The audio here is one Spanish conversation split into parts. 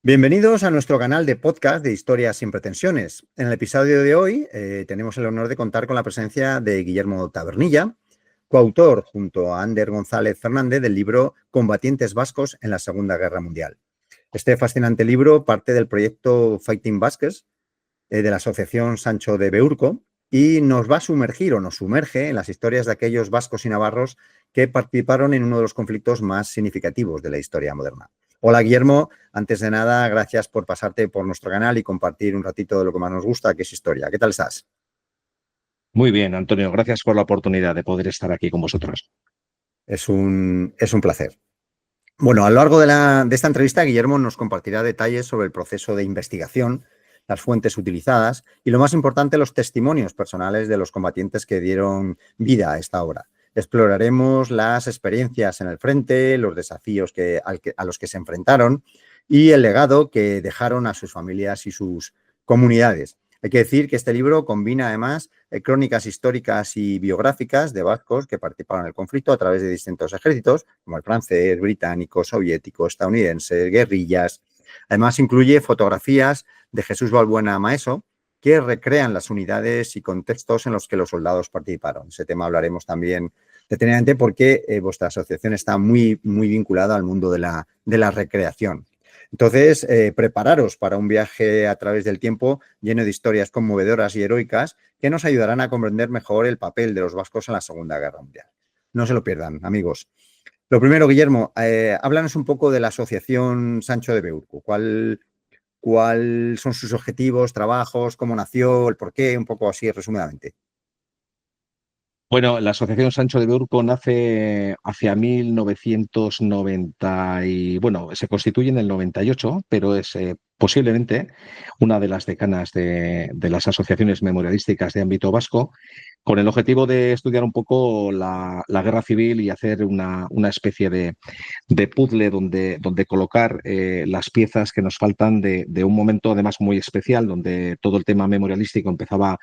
Bienvenidos a nuestro canal de podcast de Historias sin pretensiones. En el episodio de hoy tenemos el honor de contar con la presencia de Guillermo Tabernilla, coautor junto a Ander González Fernández del libro Combatientes vascos en la Segunda Guerra Mundial. Este fascinante libro parte del proyecto Fighting Baskets de la Asociación Sancho de Beurco y nos va a sumergir o nos sumerge en las historias de aquellos vascos y navarros que participaron en uno de los conflictos más significativos de la historia moderna. Hola, Guillermo. Antes de nada, gracias por pasarte por nuestro canal y compartir un ratito de lo que más nos gusta, que es historia. ¿Qué tal estás? Muy bien, Antonio. Gracias por la oportunidad de poder estar aquí con vosotros. Es un placer. Bueno, a lo largo de esta entrevista, Guillermo nos compartirá detalles sobre el proceso de investigación, las fuentes utilizadas y, lo más importante, los testimonios personales de los combatientes que dieron vida a esta obra. Exploraremos las experiencias en el frente, los desafíos a los que se enfrentaron y el legado que dejaron a sus familias y sus comunidades. Hay que decir que este libro combina además crónicas históricas y biográficas de vascos que participaron en el conflicto a través de distintos ejércitos, como el francés, británico, soviético, estadounidense, guerrillas. Además, incluye fotografías de Jesús Balbuena Maeso, que recrean las unidades y contextos en los que los soldados participaron. Ese tema hablaremos también detenidamente porque vuestra asociación está muy vinculada al mundo de la recreación. Entonces, prepararos para un viaje a través del tiempo lleno de historias conmovedoras y heroicas que nos ayudarán a comprender mejor el papel de los vascos en la Segunda Guerra Mundial. No se lo pierdan, amigos. Lo primero, Guillermo, háblanos un poco de la Asociación Sancho de Beurco. ¿Cuál son sus objetivos, trabajos, cómo nació, el porqué, un poco así resumidamente? Bueno, la Asociación Sancho de Beurco nace hacia 1990 y, bueno, se constituye en el 98, pero es posiblemente una de las decanas de las asociaciones memorialísticas de ámbito vasco, con el objetivo de estudiar un poco la guerra civil y hacer una especie de puzzle donde colocar las piezas que nos faltan de un momento además muy especial, donde todo el tema memorialístico empezaba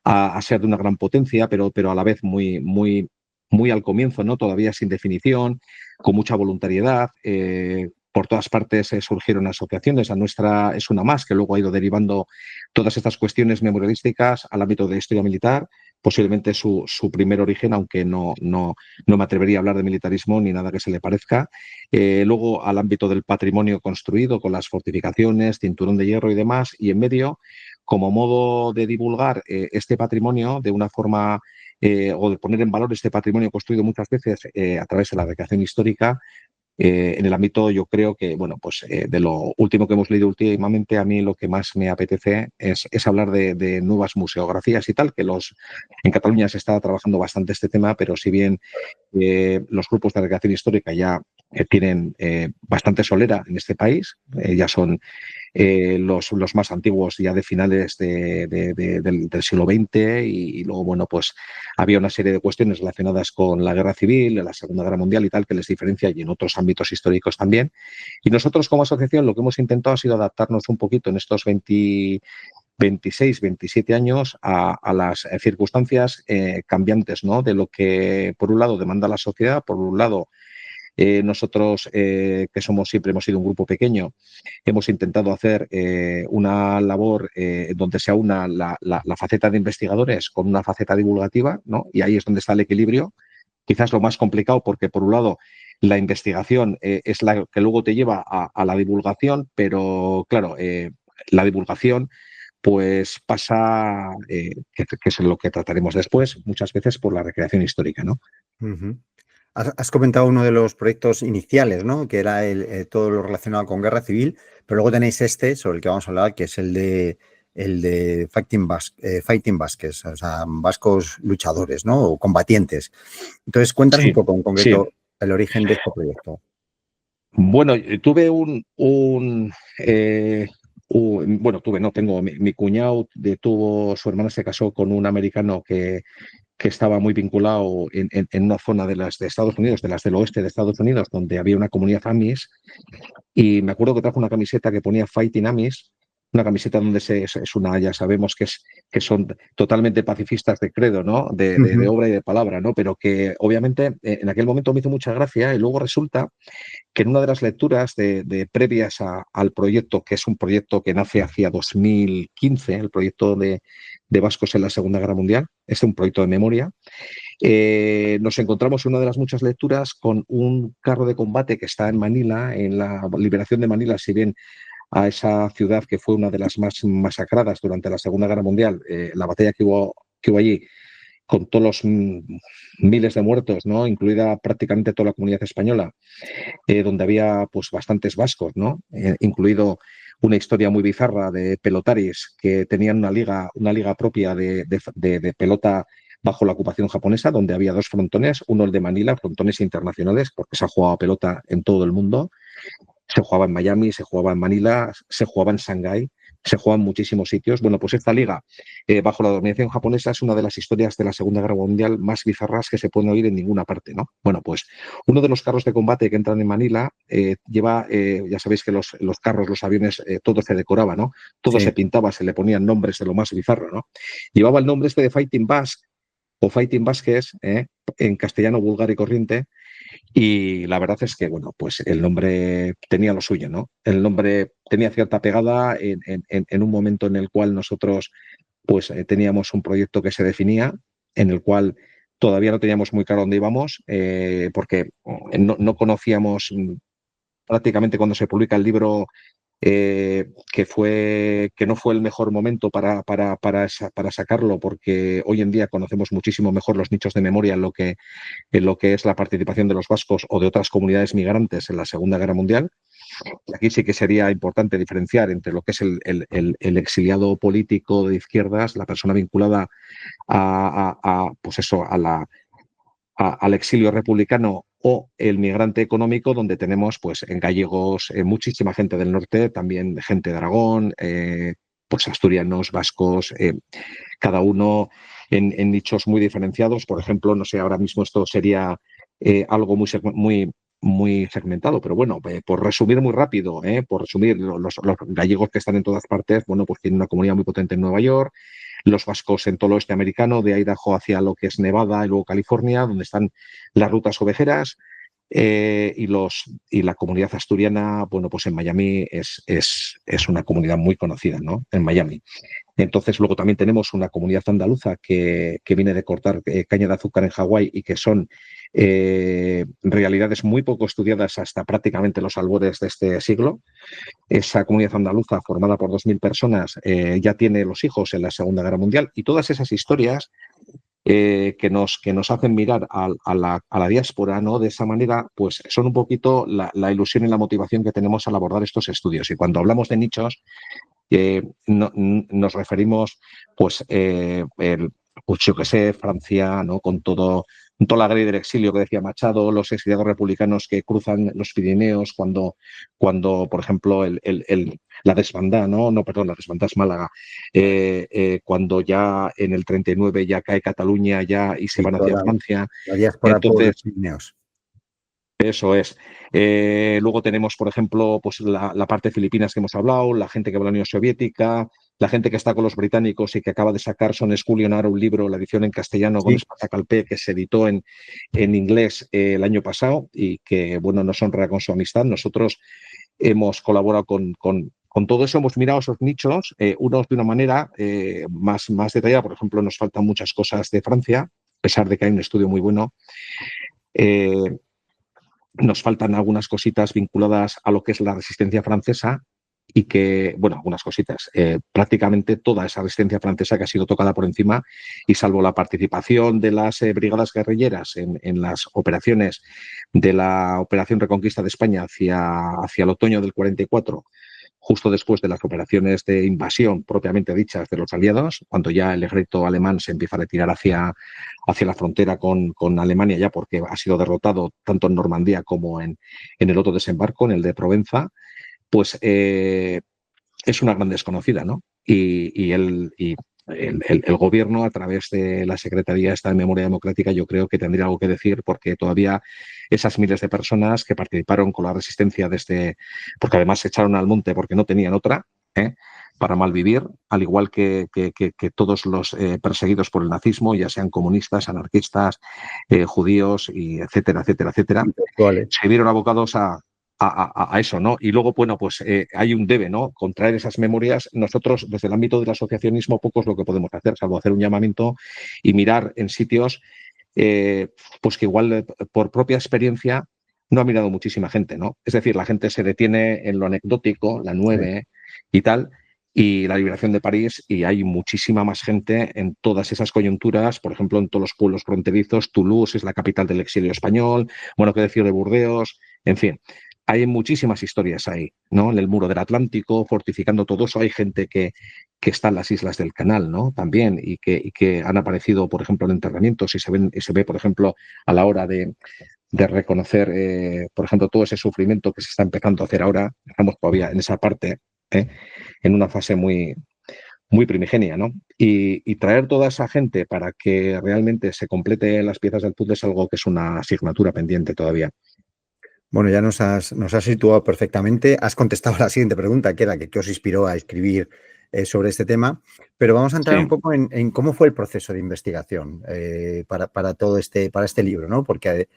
a ser de una gran potencia, pero a la vez muy al comienzo, ¿no? Todavía sin definición, con mucha voluntariedad. Por todas partes surgieron asociaciones, la nuestra es una más, que luego ha ido derivando todas estas cuestiones memorialísticas al ámbito de historia militar, posiblemente su primer origen, aunque no me atrevería a hablar de militarismo ni nada que se le parezca. Luego al ámbito del patrimonio construido con las fortificaciones, cinturón de hierro y demás, y en medio, como modo de divulgar este patrimonio de una forma o de poner en valor este patrimonio construido muchas veces a través de la recreación histórica. En el ámbito, yo creo que, bueno, pues de lo último que hemos leído últimamente, a mí lo que más me apetece es hablar de nuevas museografías y tal, que en Cataluña se está trabajando bastante este tema, pero si bien los grupos de recreación histórica ya tienen bastante solera en este país, ya son los más antiguos ya de finales del siglo XX y luego, bueno, pues había una serie de cuestiones relacionadas con la guerra civil, la Segunda Guerra Mundial y tal, que les diferencia y en otros ámbitos históricos también. Y nosotros como asociación lo que hemos intentado ha sido adaptarnos un poquito en estos 26, 27 años a las circunstancias cambiantes, ¿no? De lo que, por un lado, demanda la sociedad, por un lado, nosotros, que siempre hemos sido un grupo pequeño, hemos intentado hacer una labor donde se aúna la faceta de investigadores con una faceta divulgativa, ¿no? Y ahí es donde está el equilibrio. Quizás lo más complicado porque, por un lado, la investigación es la que luego te lleva a la divulgación, pero, claro, la divulgación pues pasa, que es lo que trataremos después, muchas veces por la recreación histórica, ¿no? Uh-huh. Has comentado uno de los proyectos iniciales, ¿no? Que era todo lo relacionado con guerra civil, pero luego tenéis este sobre el que vamos a hablar, que es el de Fighting Baskets, o sea, vascos luchadores, ¿no? O combatientes. Entonces, cuéntanos un Sí, poco en sí. concreto el origen de este proyecto. Bueno, tuve no, tengo, mi cuñado su hermana se casó con un americano que estaba muy vinculado en una zona de las de Estados Unidos, de las del oeste de Estados Unidos, donde había una comunidad Amis, y me acuerdo que trajo una camiseta que ponía Fighting Amis, y luego, bueno, pues había una serie de cuestiones relacionadas con la guerra civil, la Segunda Guerra Mundial y tal, que les diferencia y en otros ámbitos históricos también. Y nosotros como asociación lo que hemos intentado ha sido adaptarnos un poquito en estos 26, 27 años a las circunstancias una camiseta donde es una, ya sabemos que son totalmente pacifistas de credo, ¿no? De obra y de palabra, ¿no? Pero que obviamente en aquel momento me hizo mucha gracia y luego resulta que en una de las lecturas de previas al proyecto, que es un proyecto que nace hacia 2015, el proyecto de vascos en la Segunda Guerra Mundial, es un proyecto de memoria, nos encontramos en una de las muchas lecturas con un carro de combate que está en Manila, en la liberación de Manila, si bien a esa ciudad que fue una de las más masacradas durante la Segunda Guerra Mundial, la batalla que hubo allí, con todos los miles de muertos, ¿no? Incluida prácticamente toda la comunidad española, donde había pues bastantes vascos, ¿no? Incluido una historia muy bizarra de pelotaris que tenían una liga propia de pelota bajo la ocupación japonesa, donde había dos frontones, uno el de Manila, frontones internacionales, porque se ha jugado pelota en todo el mundo. Se jugaba en Miami, se jugaba en Manila, se jugaba en Shanghái, se jugaba en muchísimos sitios. Bueno, pues esta liga, bajo la dominación japonesa, es una de las historias de la Segunda Guerra Mundial más bizarras que se pueden oír en ninguna parte, ¿no? Bueno, pues uno de los carros de combate que entran en Manila lleva, ya sabéis que los carros, los aviones, todo se decoraba, ¿no? Todo se Sí. pintaba, se le ponían nombres de lo más bizarro, ¿no? Llevaba el nombre este de Fighting Basque o Fighting Basques, en castellano vulgar y corriente, y la verdad es que, bueno, pues el nombre tenía lo suyo, ¿no? El nombre tenía cierta pegada en un momento en el cual nosotros, pues, teníamos un proyecto que se definía, en el cual todavía no teníamos muy claro dónde íbamos, porque no conocíamos prácticamente cuando se publica el libro que no fue el mejor momento para sacarlo, porque hoy en día conocemos muchísimo mejor los nichos de memoria en lo que es la participación de los vascos o de otras comunidades migrantes en la Segunda Guerra Mundial. Y aquí sí que sería importante diferenciar entre lo que es el exiliado político de izquierdas, la persona vinculada pues eso, al exilio republicano, o el migrante económico, donde tenemos pues en gallegos muchísima gente del norte, también gente de Aragón, pues asturianos, vascos, cada uno en nichos muy diferenciados. Por ejemplo, no sé, ahora mismo esto sería algo muy segmentado, pero bueno, por resumir muy rápido, por resumir, los gallegos que están en todas partes, bueno, pues tienen una comunidad muy potente en Nueva York, los vascos en todo el oeste americano, de Idaho hacia lo que es Nevada y luego California, donde están las rutas ovejeras, y la comunidad asturiana, bueno, pues en Miami es una comunidad muy conocida, ¿no? En Miami. Entonces, luego también tenemos una comunidad andaluza que viene de cortar caña de azúcar en Hawái y que son realidades muy poco estudiadas hasta prácticamente los albores de este siglo. Esa comunidad andaluza, formada por 2.000 personas, ya tiene los hijos en la Segunda Guerra Mundial, y todas esas historias que nos hacen mirar a la diáspora, ¿no? De esa manera, pues son un poquito la ilusión y la motivación que tenemos al abordar estos estudios. Y cuando hablamos de nichos, nos referimos, pues, pues yo que sé, Francia, ¿no? Con toda la grey del exilio que decía Machado, los exiliados republicanos que cruzan los Pirineos cuando por ejemplo, la desbandada, no, perdón, la desbandada es Málaga, cuando ya en el 39 ya cae Cataluña y se Y van hacia toda Francia. la diáspora por los Entonces, Pirineos. eso es. Luego tenemos, por ejemplo, pues la parte de Filipinas que hemos hablado, la gente que va a la Unión Soviética, la gente que está con los británicos y que acaba de sacar Son School y Honor, un libro, la edición en castellano con Sí. Espatacalpé, que se editó en inglés el año pasado y que, bueno, nos honra con su amistad. Nosotros hemos colaborado con todo eso, hemos mirado esos nichos, unos de una manera más detallada. Por ejemplo, nos faltan muchas cosas de Francia, a pesar de que hay un estudio muy bueno. Nos faltan algunas cositas vinculadas a lo que es la resistencia francesa y que, bueno, algunas cositas, prácticamente toda esa resistencia francesa que ha sido tocada por encima, y salvo la participación de las brigadas guerrilleras en las operaciones de la Operación Reconquista de España hacia el otoño del 44, justo después de las operaciones de invasión propiamente dichas de los aliados, cuando ya el ejército alemán se empieza a retirar hacia la frontera con Alemania, ya porque ha sido derrotado tanto en Normandía como en el otro desembarco, en el de Provenza, pues es una gran desconocida, ¿no? Y el gobierno, a través de la Secretaría esta de Memoria Democrática, yo creo que tendría algo que decir, porque todavía esas miles de personas que participaron con la resistencia porque además se echaron al monte porque no tenían otra, ¿eh? para malvivir, al igual que todos los perseguidos por el nazismo, ya sean comunistas, anarquistas, judíos, y etcétera, etcétera, etcétera, Intelectuales. se vieron abocados a eso, ¿no? Y luego, bueno, pues hay un debe, ¿no? Contraer esas memorias. Nosotros, desde el ámbito del asociacionismo, poco es lo que podemos hacer, salvo hacer un llamamiento y mirar en sitios, pues que igual por propia experiencia no ha mirado muchísima gente, ¿no? Es decir, la gente se detiene en lo anecdótico, la Sí. 9 y tal, y la liberación de París, y hay muchísima más gente en todas esas coyunturas, por ejemplo, en todos los pueblos fronterizos. Toulouse es la capital del exilio español, bueno, qué decir de Burdeos, en fin. Hay muchísimas historias ahí, ¿no? En el muro del Atlántico, fortificando todo eso, hay gente que está en las islas del Canal, ¿no? También, y que han aparecido, por ejemplo, en enterramientos, y se ve, por ejemplo, a la hora de reconocer, por ejemplo, todo ese sufrimiento que se está empezando a hacer ahora. Estamos todavía en esa parte, ¿eh? En una fase muy, muy primigenia, ¿no? Y traer toda esa gente para que realmente se complete las piezas del puzzle es algo que es una asignatura pendiente todavía. Bueno, ya nos has situado perfectamente. Has contestado a la siguiente pregunta, que era que qué os inspiró a escribir sobre este tema. Pero vamos a entrar Sí, un poco en cómo fue el proceso de investigación para todo para este libro, ¿no? Porque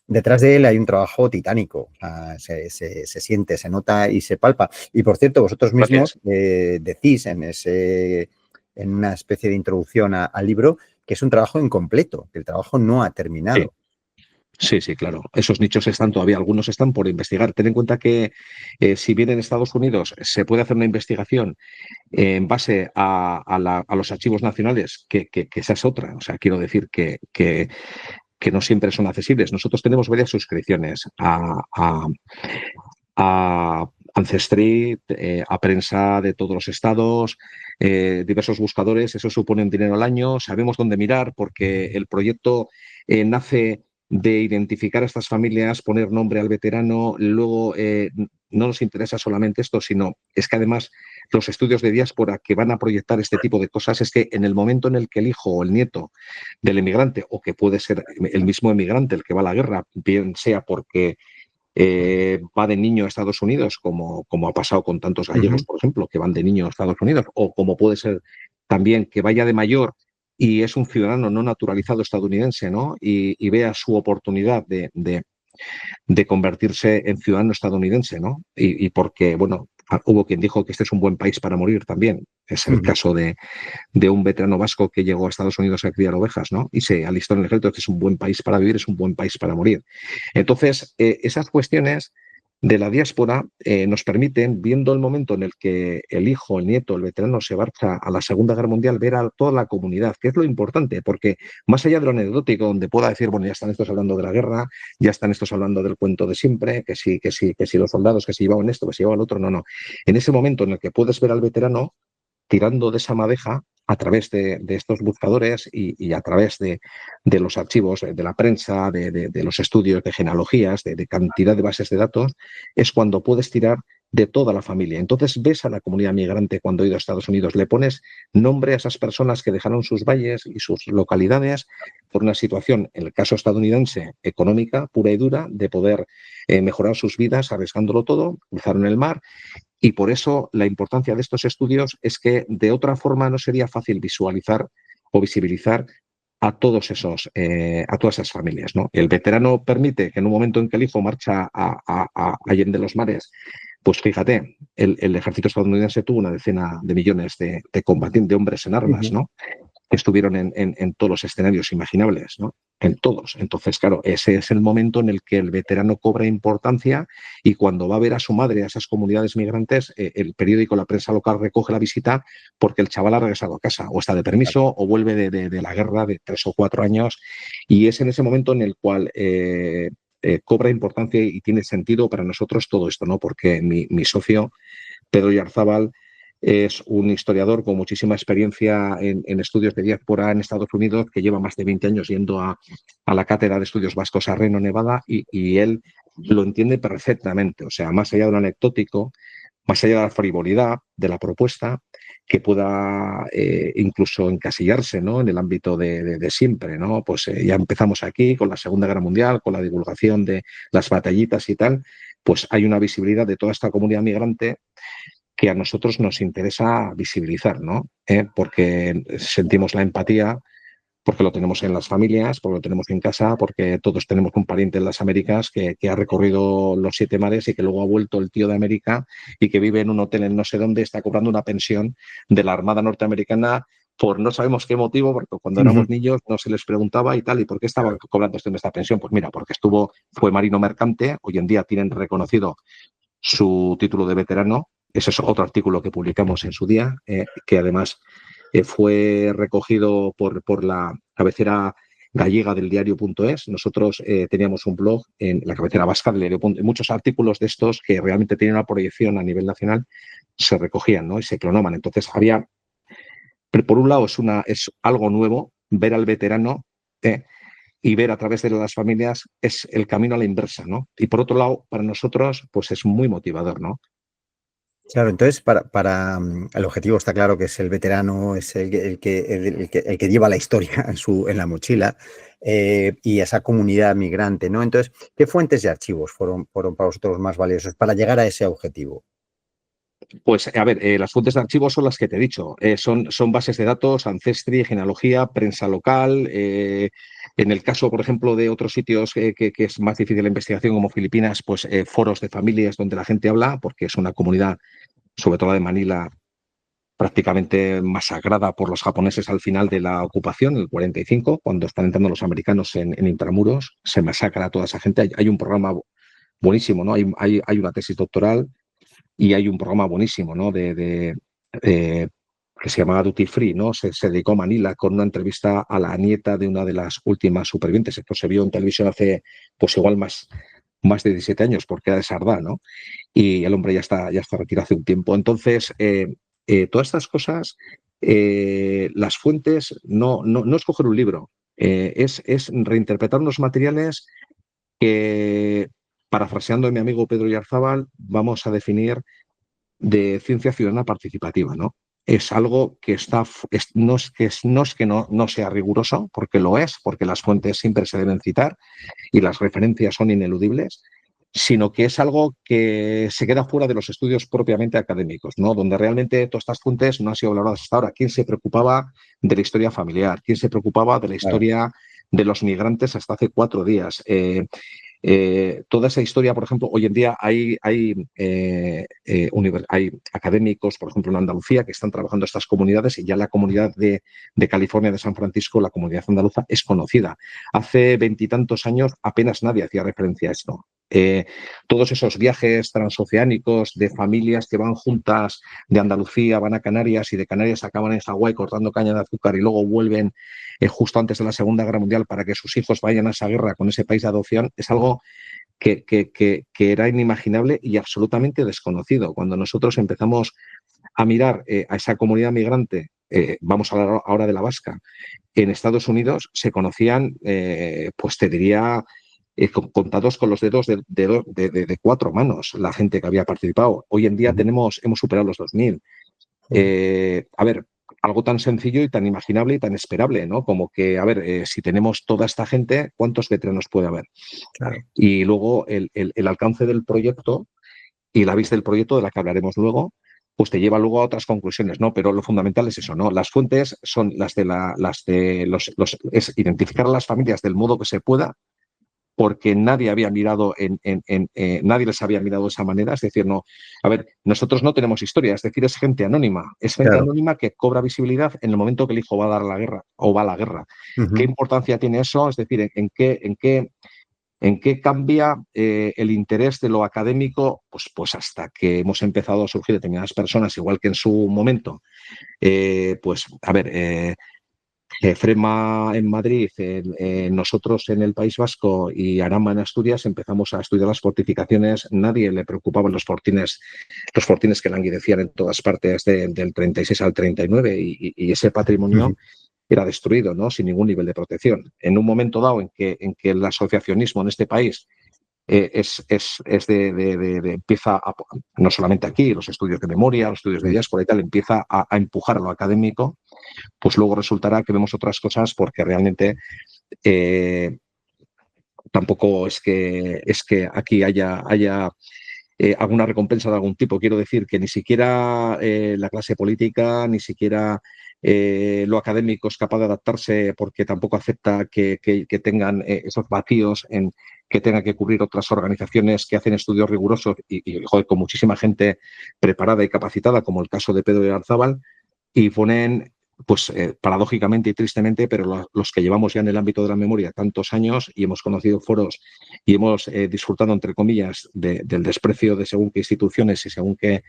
detrás de él hay un trabajo titánico. O sea, se siente, se nota y se palpa. Y por cierto, vosotros gracias. mismos decís en una especie de introducción al libro que es un trabajo incompleto, que el trabajo no ha Sí. terminado. Sí, sí, claro. Esos nichos están todavía, algunos están por investigar. Ten en cuenta que si bien en Estados Unidos se puede hacer una investigación en base a los archivos nacionales, que esa es otra. O sea, quiero decir que no siempre son accesibles. Nosotros tenemos varias suscripciones a Ancestry, a prensa de todos los estados, diversos buscadores. Eso supone un dinero al año. Sabemos dónde mirar porque el proyecto nace de identificar a estas familias, poner nombre al veterano. Luego, no nos interesa solamente esto, sino es que además los estudios de diáspora que van a proyectar este tipo de cosas es que en el momento en el que el hijo o el nieto del emigrante, o que puede ser el mismo emigrante el que va a la guerra, bien sea porque va de niño a Estados Unidos, como ha pasado con tantos gallegos, Ujú. por ejemplo, que van de niño a Estados Unidos, o como puede ser también que vaya de mayor y es un ciudadano no naturalizado estadounidense, ¿no? Y vea su oportunidad de convertirse en ciudadano estadounidense, ¿no? Y porque, bueno, hubo quien dijo que este es un buen país para morir también. Es el Ujú. caso de un veterano vasco que llegó a Estados Unidos a criar ovejas, ¿no? Y se alistó en el ejército, que es un buen país para vivir, es un buen país para morir. Entonces, esas cuestiones de la diáspora nos permiten, viendo el momento en el que el hijo, el nieto, el veterano se marcha a la Segunda Guerra Mundial, ver a toda la comunidad, que es lo importante, porque más allá de lo anecdótico, donde pueda decir, bueno, ya están estos hablando de la guerra, ya están estos hablando del cuento de siempre, que sí, que sí, que sí, los soldados, que si llevaban esto, que si llevaban lo otro, no, no. En ese momento en el que puedes ver al veterano tirando de esa madeja a través de estos buscadores y a través de los archivos de la prensa, de los estudios de genealogías, de cantidad de bases de datos, es cuando puedes tirar de toda la familia. Entonces ves a la comunidad migrante cuando ha ido a Estados Unidos, le pones nombre a esas personas que dejaron sus valles y sus localidades por una situación, en el caso estadounidense, económica, pura y dura, de poder mejorar sus vidas arriesgándolo todo, cruzaron el mar, y por eso la importancia de estos estudios es que de otra forma no sería fácil visualizar o visibilizar a todos a todas esas familias, ¿no? El veterano permite que en un momento en que el hijo marcha a Allende los mares, pues fíjate, el ejército estadounidense tuvo 1 decena de millones de combatientes, de hombres en armas, Ujú. ¿no? Que estuvieron en todos los escenarios imaginables, ¿no? En todos. Entonces, claro, ese es el momento en el que el veterano cobra importancia, y cuando va a ver a su madre, a esas comunidades migrantes, el periódico, la prensa local recoge la visita porque el chaval ha regresado a casa, o está de permiso, o vuelve de la guerra de 3 o 4 años, y es en ese momento en el cual cobra importancia y tiene sentido para nosotros todo esto, ¿no? Porque mi socio, Pedro Yarzábal, es un historiador con muchísima experiencia en estudios de diáspora en Estados Unidos, que lleva más de 20 años yendo a la Cátedra de Estudios Vascos a Reno, Nevada, y él lo entiende perfectamente. O sea, más allá de lo anecdótico, más allá de la frivolidad de la propuesta, que pueda incluso encasillarse, ¿no? En el ámbito de siempre, ¿no? Pues ya empezamos aquí con la Segunda Guerra Mundial, con la divulgación de las batallitas y tal, pues hay una visibilidad de toda esta comunidad migrante que a nosotros nos interesa visibilizar, ¿no? Porque sentimos la empatía, porque lo tenemos en las familias, porque lo tenemos en casa, porque todos tenemos un pariente en las Américas que ha recorrido los 7 mares y que luego ha vuelto el tío de América y que vive en un hotel en no sé dónde, está cobrando una pensión de la Armada norteamericana por no sabemos qué motivo, porque cuando éramos niños no se les preguntaba y tal, ¿y por qué estaba cobrando esta pensión? Pues mira, porque fue marino mercante, hoy en día tienen reconocido su título de veterano. Ese es otro artículo que publicamos en su día, que además fue recogido por la cabecera gallega del diario.es. Nosotros teníamos un blog en la cabecera vasca del diario.es. Muchos artículos de estos que realmente tenían una proyección a nivel nacional se recogían, ¿no? Y se clonaban. Entonces había, pero por un lado es algo nuevo, ver al veterano y ver a través de las familias es el camino a la inversa, ¿no? Y por otro lado, para nosotros, pues es muy motivador, ¿no? Claro, entonces el objetivo está claro que es el veterano, es el que lleva la historia en la mochila, y esa comunidad migrante, ¿no? Entonces, ¿qué fuentes de archivos fueron para vosotros más valiosos para llegar a ese objetivo? Pues, a ver, las fuentes de archivos son las que te he dicho. Son bases de datos, Ancestry, genealogía, prensa local. En el caso, por ejemplo, de otros sitios que es más difícil la investigación, como Filipinas, pues foros de familias donde la gente habla, porque es una comunidad, sobre todo la de Manila, prácticamente masacrada por los japoneses al final de la ocupación, el 45, cuando están entrando los americanos en Intramuros, se masacra a toda esa gente. Hay un programa buenísimo, ¿no? Hay una tesis doctoral y hay un programa buenísimo, ¿no? Que se llamaba Duty Free, ¿no? Se dedicó a Manila con una entrevista a la nieta de una de las últimas supervivientes. Esto se vio en televisión hace, pues igual más de 17 años, porque era de Sardá, ¿no? Y el hombre ya está retirado hace un tiempo. Entonces, todas estas cosas, las fuentes, no es coger un libro, es reinterpretar unos materiales que, parafraseando a mi amigo Pedro Yarzábal, vamos a definir de ciencia ciudadana participativa, ¿no? Es algo que no es que no sea riguroso, porque lo es, porque las fuentes siempre se deben citar y las referencias son ineludibles, sino que es algo que se queda fuera de los estudios propiamente académicos, ¿no? Donde realmente todas estas fuentes no han sido valoradas hasta ahora. ¿Quién se preocupaba de la historia familiar? ¿Quién se preocupaba de la historia de los migrantes hasta hace 4 días? Toda esa historia, por ejemplo, hoy en día hay académicos, por ejemplo, en Andalucía, que están trabajando estas comunidades y ya la comunidad de California, de San Francisco, la comunidad andaluza, es conocida. Hace 20 y tantos años apenas nadie hacía referencia a esto. Todos esos viajes transoceánicos de familias que van juntas de Andalucía, van a Canarias y de Canarias acaban en Hawái cortando caña de azúcar y luego vuelven justo antes de la Segunda Guerra Mundial para que sus hijos vayan a esa guerra con ese país de adopción, es algo que era inimaginable y absolutamente desconocido. Cuando nosotros empezamos a mirar a esa comunidad migrante, vamos a hablar ahora de la vasca, en Estados Unidos se conocían, pues te diría, contados con los dedos de 4 manos la gente que había participado. Hoy en día hemos superado los 2000. A ver, algo tan sencillo y tan imaginable y tan esperable, ¿no? Como que, a ver, si tenemos toda esta gente, ¿cuántos veteranos puede haber? Claro. Y luego el alcance del proyecto y la vista del proyecto, de la que hablaremos luego, pues te lleva luego a otras conclusiones, ¿no? Pero lo fundamental es eso, ¿no? Las fuentes son es identificar a las familias del modo que se pueda, porque nadie había mirado nadie les había mirado de esa manera. Es decir, no, a ver, nosotros no tenemos historia, es decir, es gente anónima. Es gente anónima que cobra visibilidad en el momento que el hijo va a dar la guerra o va a la guerra. ¿Qué importancia tiene eso? Es decir, ¿en qué cambia el interés de lo académico? Pues hasta que hemos empezado a surgir determinadas personas, igual que en su momento. Pues, a ver, Frema en Madrid, nosotros en el País Vasco y Arama en Asturias empezamos a estudiar las fortificaciones. Nadie le preocupaban los fortines que languidecían en todas partes del 36 al 39 y ese patrimonio era destruido, ¿no? Sin ningún nivel de protección. En un momento dado en que el asociacionismo en este país empieza no solamente aquí, los estudios de memoria, los estudios de diáspora y tal, empieza a empujar a lo académico, pues luego resultará que vemos otras cosas porque realmente tampoco es que aquí haya alguna recompensa de algún tipo. Quiero decir que ni siquiera la clase política, ni siquiera lo académico es capaz de adaptarse porque tampoco acepta que tengan esos vacíos en que tengan que cubrir otras organizaciones que hacen estudios rigurosos y joder, con muchísima gente preparada y capacitada, como el caso de Pedro Igarzábal, y ponen, pues paradójicamente y tristemente, pero los que llevamos ya en el ámbito de la memoria tantos años y hemos conocido foros y hemos disfrutado, entre comillas, del desprecio de según qué instituciones y según qué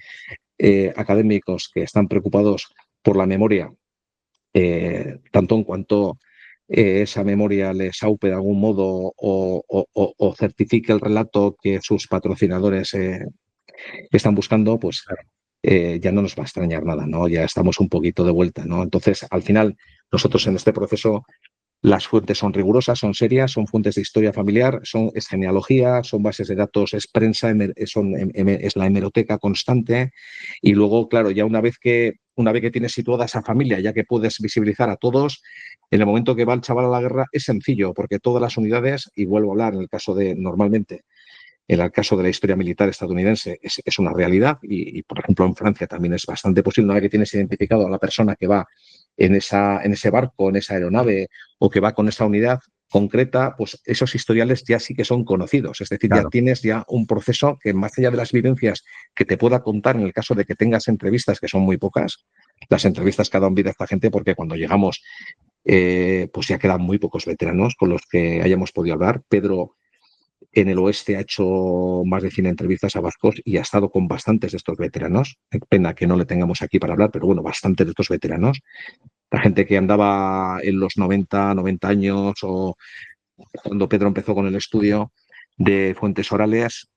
académicos que están preocupados por la memoria, tanto en cuanto esa memoria les aupe de algún modo o certifique el relato que sus patrocinadores están buscando, pues ya no nos va a extrañar nada, ¿no? Ya estamos un poquito de vuelta, ¿no? Entonces, al final, nosotros en este proceso, las fuentes son rigurosas, son serias, son fuentes de historia familiar, es genealogía, son bases de datos, es prensa, es la hemeroteca constante. Y luego, claro, ya una vez que tienes situada esa familia, ya que puedes visibilizar a todos, en el momento que va el chaval a la guerra es sencillo, porque todas las unidades, y vuelvo a hablar en el caso de, normalmente, en el caso de la historia militar estadounidense es una realidad y, por ejemplo, en Francia también es bastante posible. Una vez que tienes identificado a la persona que va en ese barco, en esa aeronave o que va con esa unidad concreta, pues esos historiales ya sí que son conocidos. Es decir, ya Claro. tienes ya un proceso que más allá de las vivencias que te pueda contar en el caso de que tengas entrevistas, que son muy pocas, las entrevistas que ha dado vida a esta gente, porque cuando llegamos, pues ya quedan muy pocos veteranos con los que hayamos podido hablar. Pedro en el oeste ha hecho más de 100 entrevistas a vascos y ha estado con bastantes de estos veteranos. Pena que no le tengamos aquí para hablar, pero bueno, bastantes de estos veteranos. La gente que andaba en los 90 años o cuando Pedro empezó con el estudio de fuentes orales,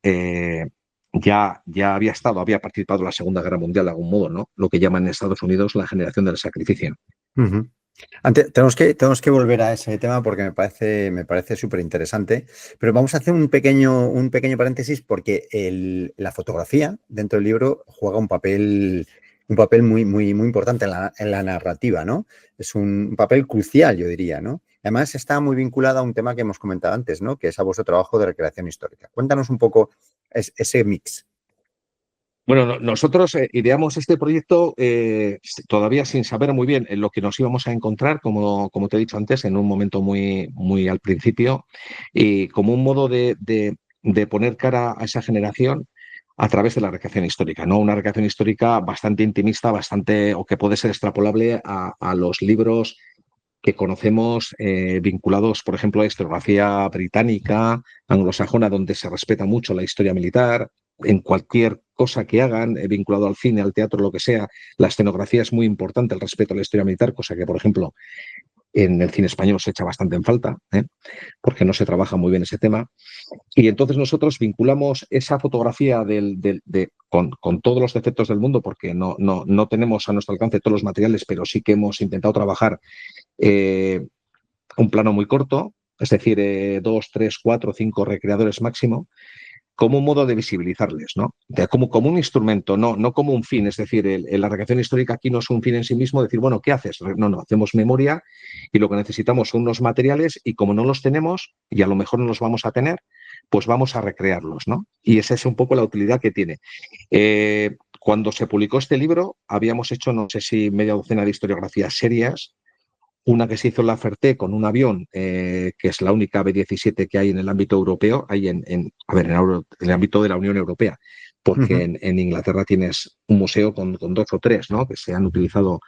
ya había participado en la Segunda Guerra Mundial de algún modo, ¿no? Lo que llaman en Estados Unidos la generación del sacrificio. Ujú. Antes, tenemos que volver a ese tema porque me parece súper interesante, pero vamos a hacer un pequeño paréntesis porque la fotografía dentro del libro juega un papel muy, muy, muy importante en la narrativa, ¿no? Es un papel crucial, yo diría, ¿no? Además, está muy vinculada a un tema que hemos comentado antes, ¿no? Que es a vuestro trabajo de recreación histórica. Cuéntanos un poco ese mix. Bueno, nosotros ideamos este proyecto todavía sin saber muy bien en lo que nos íbamos a encontrar, como te he dicho antes, en un momento muy, muy al principio, y como un modo de poner cara a esa generación a través de la recreación histórica, ¿no? Una recreación histórica bastante intimista, o que puede ser extrapolable a los libros que conocemos vinculados, por ejemplo, a la historiografía británica, anglosajona, donde se respeta mucho la historia militar. En cualquier cosa que hagan, vinculado al cine, al teatro, lo que sea, la escenografía es muy importante, el respeto a la historia militar, cosa que, por ejemplo, en el cine español se echa bastante en falta, porque no se trabaja muy bien ese tema. Y entonces nosotros vinculamos esa fotografía con todos los defectos del mundo, porque no tenemos a nuestro alcance todos los materiales, pero sí que hemos intentado trabajar un plano muy corto, es decir, 2, 3, 4, 5 recreadores máximo, como un modo de visibilizarles, ¿no? Como un instrumento, no como un fin. Es decir, la recreación histórica aquí no es un fin en sí mismo, decir, bueno, ¿qué haces? No, hacemos memoria y lo que necesitamos son unos materiales y como no los tenemos y a lo mejor no los vamos a tener, pues vamos a recrearlos, ¿no? Y esa es un poco la utilidad que tiene. Cuando se publicó este libro, habíamos hecho, no sé si media docena de historiografías serias. Una que se hizo en la Ferté con un avión, que es la única B-17 que hay en el ámbito europeo, hay en el ámbito de la Unión Europea, porque Ujú. en Inglaterra tienes un museo con 2 o 3, ¿no? Que se han utilizado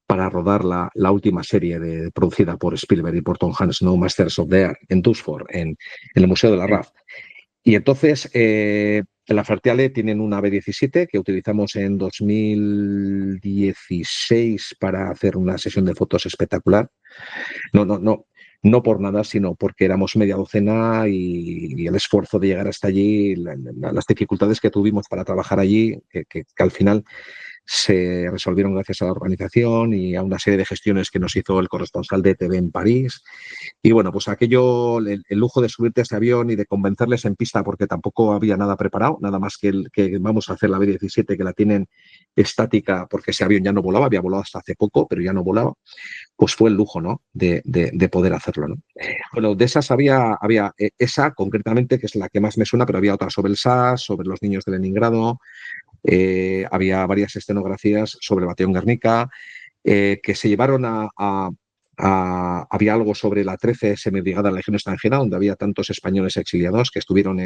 para rodar la última serie producida por Spielberg y por Tom Hanks, ¿no? Masters of the Air, en Dusford, en el Museo de la Sí. RAF. Y entonces, en la Fertiale tienen una B-17 que utilizamos en 2016 para hacer una sesión de fotos espectacular. No por nada, sino porque éramos media docena y el esfuerzo de llegar hasta allí, las dificultades que tuvimos para trabajar allí, que al final se resolvieron gracias a la organización y a una serie de gestiones que nos hizo el corresponsal de TV en París. Y bueno, pues aquello, el lujo de subirte a ese avión y de convencerles en pista, porque tampoco había nada preparado, nada más que vamos a hacer la B-17, que la tienen estática, porque ese avión ya no volaba, había volado hasta hace poco, pero ya no volaba, pues fue el lujo, ¿no? De poder hacerlo, ¿no? Bueno, de esas había esa concretamente, que es la que más me suena, pero había otras sobre el SAS, sobre los niños de Leningrado, había varias escenografías sobre el Batallón Guernica, que se llevaron había algo sobre la 13 Semibrigada de la Legión Extranjera, donde había tantos españoles exiliados que estuvieron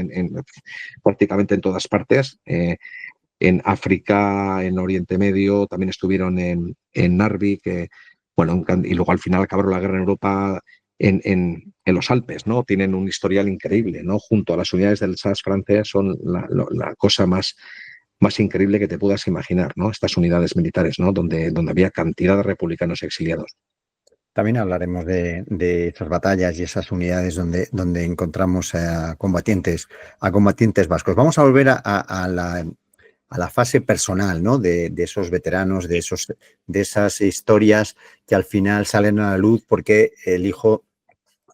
prácticamente en todas partes, en África, en Oriente Medio, también estuvieron en Narvik, bueno, y luego al final acabaron la guerra en Europa en los Alpes, ¿no? Tienen un historial increíble, ¿no? Junto a las unidades del SAS francés son la cosa más increíble que te puedas imaginar, ¿no? Estas unidades militares, ¿no? Donde había cantidad de republicanos exiliados. También hablaremos de esas batallas y esas unidades donde encontramos a combatientes vascos. Vamos a volver a la fase personal, ¿no? De esos veteranos, de esas historias que al final salen a la luz porque el hijo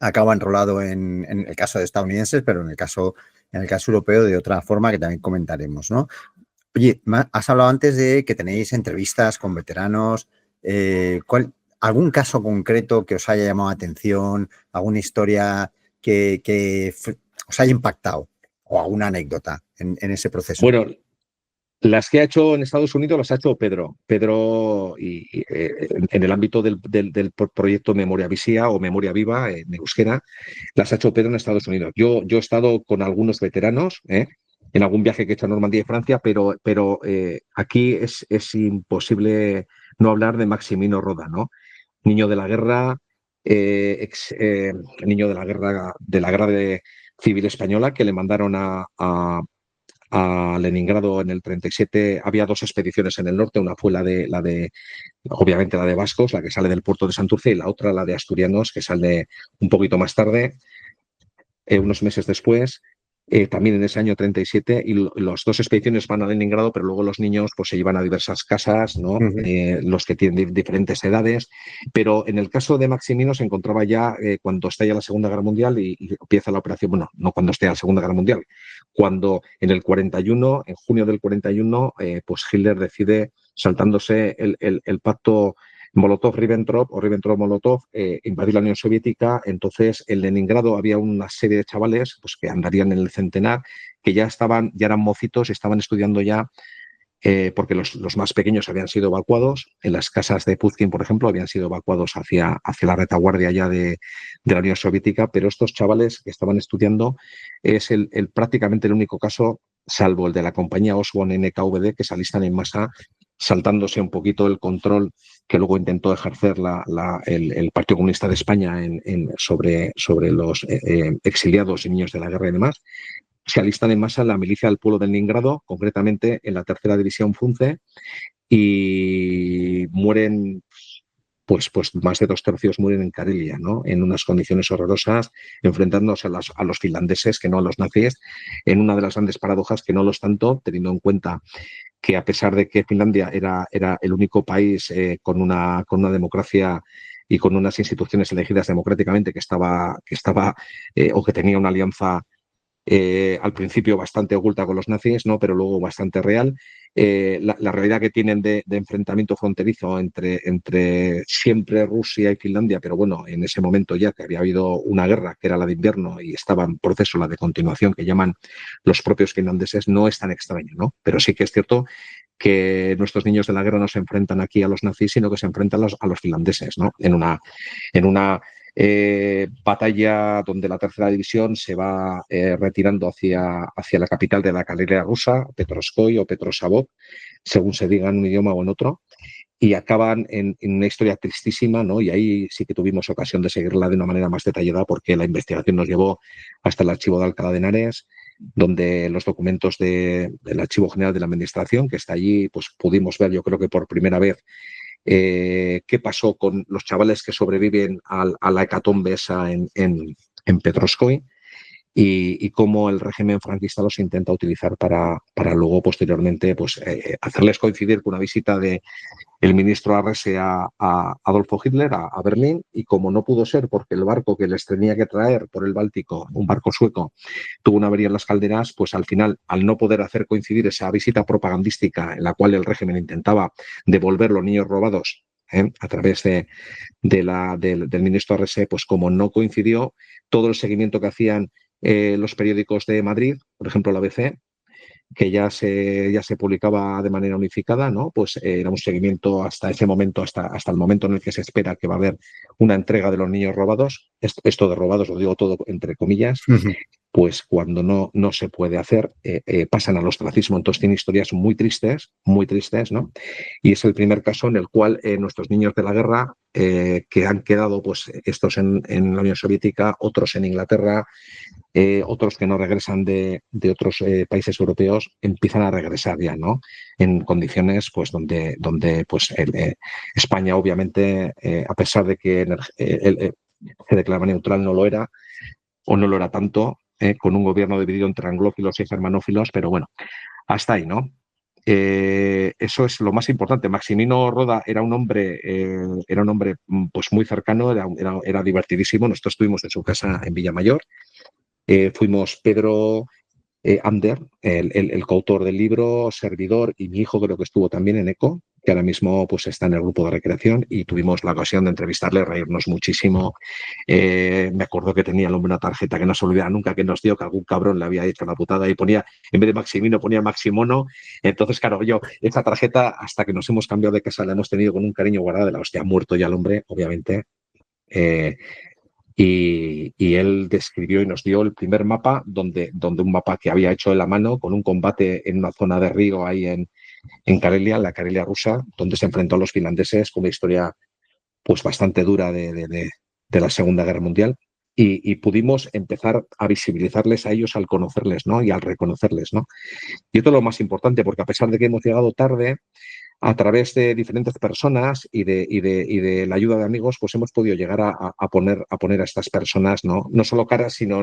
acaba enrolado en el caso de estadounidenses, pero en el caso europeo de otra forma que también comentaremos, ¿no? Oye, has hablado antes de que tenéis entrevistas con veteranos. ¿Algún caso concreto que os haya llamado la atención? ¿Alguna historia que os haya impactado? ¿O alguna anécdota en ese proceso? Bueno, las que ha hecho en Estados Unidos las ha hecho Pedro. Pedro, en el ámbito del proyecto Memoria Visia o Memoria Viva en euskera, las ha hecho Pedro en Estados Unidos. Yo he estado con algunos veteranos, en algún viaje que he hecho a Normandía y Francia, pero aquí es imposible no hablar de Maximino Roda, ¿no? Niño de la guerra, niño de la guerra civil española, que le mandaron a Leningrado en el 37. Había dos expediciones en el norte, una fue obviamente la de vascos, la que sale del puerto de Santurce, y la otra la de asturianos, que sale un poquito más tarde, unos meses después. También en ese año 37, y las dos expediciones van a Leningrado, pero luego los niños pues se llevan a diversas casas, ¿no? Los que tienen diferentes edades, pero en el caso de Maximino se encontraba ya cuando estalla la Segunda Guerra Mundial y empieza la operación, bueno, no cuando esté la Segunda Guerra Mundial, cuando en el 41, en junio del 41, pues Hitler decide, saltándose el pacto Molotov-Ribbentrop o Ribbentrop-Molotov, invadir la Unión Soviética. Entonces, en Leningrado había una serie de chavales pues, que andarían en el centenar, que ya eran mocitos, estaban estudiando ya, porque los más pequeños habían sido evacuados. En las casas de Pushkin, por ejemplo, habían sido evacuados hacia la retaguardia ya de la Unión Soviética, pero estos chavales que estaban estudiando es prácticamente el único caso, salvo el de la compañía Osborne NKVD, que se alistan en masa, saltándose un poquito el control que luego intentó ejercer el Partido Comunista de España sobre los exiliados y niños de la guerra y demás. Se alistan en masa en la milicia del pueblo de Leningrado, concretamente en la tercera división Funce, y mueren, pues más de 2/3 mueren en Karelia, ¿no? En unas condiciones horrorosas, enfrentándose a los finlandeses, que no a los nazis, en una de las grandes paradojas, que no los tanto, teniendo en cuenta que a pesar de que Finlandia era el único país con una democracia y con unas instituciones elegidas democráticamente que estaba o que tenía una alianza al principio bastante oculta con los nazis, ¿no? Pero luego bastante real. La realidad que tienen de enfrentamiento fronterizo entre siempre Rusia y Finlandia, pero bueno, en ese momento ya que había habido una guerra, que era la de invierno, y estaba en proceso la de continuación, que llaman los propios finlandeses, no es tan extraño, ¿no? Pero sí que es cierto que nuestros niños de la guerra no se enfrentan aquí a los nazis, sino que se enfrentan a los finlandeses, ¿no? En una batalla donde la tercera división se va retirando hacia la capital de la Karelia rusa, Petroskoy o Petrosavod, según se diga en un idioma o en otro, y acaban en una historia tristísima, ¿no? Y ahí sí que tuvimos ocasión de seguirla de una manera más detallada, porque la investigación nos llevó hasta el archivo de Alcalá de Henares, donde los documentos del Archivo General de la Administración, que está allí, pues pudimos ver, yo creo que por primera vez, qué pasó con los chavales que sobreviven a la hecatombe esa en Petroskoy. y cómo el régimen franquista los intenta utilizar para luego, posteriormente, pues, hacerles coincidir con una visita de el ministro Arrese a Adolfo Hitler a Berlín, y como no pudo ser porque el barco que les tenía que traer por el Báltico, un barco sueco, tuvo una avería en las calderas, pues al final, al no poder hacer coincidir esa visita propagandística en la cual el régimen intentaba devolver los niños robados a través del ministro Arrese, pues como no coincidió, todo el seguimiento que hacían los periódicos de Madrid, por ejemplo la ABC, que ya se publicaba de manera unificada, ¿no? Pues era un seguimiento hasta ese momento, hasta el momento en el que se espera que va a haber una entrega de los niños robados. Esto de robados lo digo todo entre comillas, pues cuando no se puede hacer, pasan al ostracismo. Entonces tiene historias muy tristes, ¿no? Y es el primer caso en el cual nuestros niños de la guerra, que han quedado, pues estos en la Unión Soviética, otros en Inglaterra, otros que no regresan de otros países europeos, empiezan a regresar ya, ¿no? En condiciones, pues, donde pues, España, obviamente, a pesar de que se declaraba neutral, no lo era, o no lo era tanto, con un gobierno dividido entre anglófilos y germanófilos, pero bueno, hasta ahí, ¿no? Eso es lo más importante. Maximino Roda era un hombre pues muy cercano, era divertidísimo. Nosotros estuvimos en su casa en Villamayor. Fuimos Pedro, Ander, el coautor del libro, servidor, y mi hijo creo que estuvo también en ECO, que ahora mismo pues está en el grupo de recreación, y tuvimos la ocasión de entrevistarle, reírnos muchísimo. Me acuerdo que tenía el hombre una tarjeta que no se olvida nunca, que nos dio, que algún cabrón le había hecho la putada y ponía, en vez de Maximino, ponía Maximono. Entonces, claro, yo esa tarjeta, hasta que nos hemos cambiado de casa, la hemos tenido con un cariño guardado de la hostia. Muerto ya el hombre, obviamente. Eh, y él describió y nos dio el primer mapa, donde un mapa que había hecho en la mano, con un combate en una zona de río ahí en Karelia, la Karelia rusa, donde se enfrentó a los finlandeses, con una historia pues bastante dura de la Segunda Guerra Mundial. Y pudimos empezar a visibilizarles a ellos al conocerles, ¿no? Y al reconocerles, ¿no? Y esto es lo más importante, porque a pesar de que hemos llegado tarde, a través de diferentes personas y de la ayuda de amigos, pues hemos podido llegar a poner a estas personas, no solo caras, sino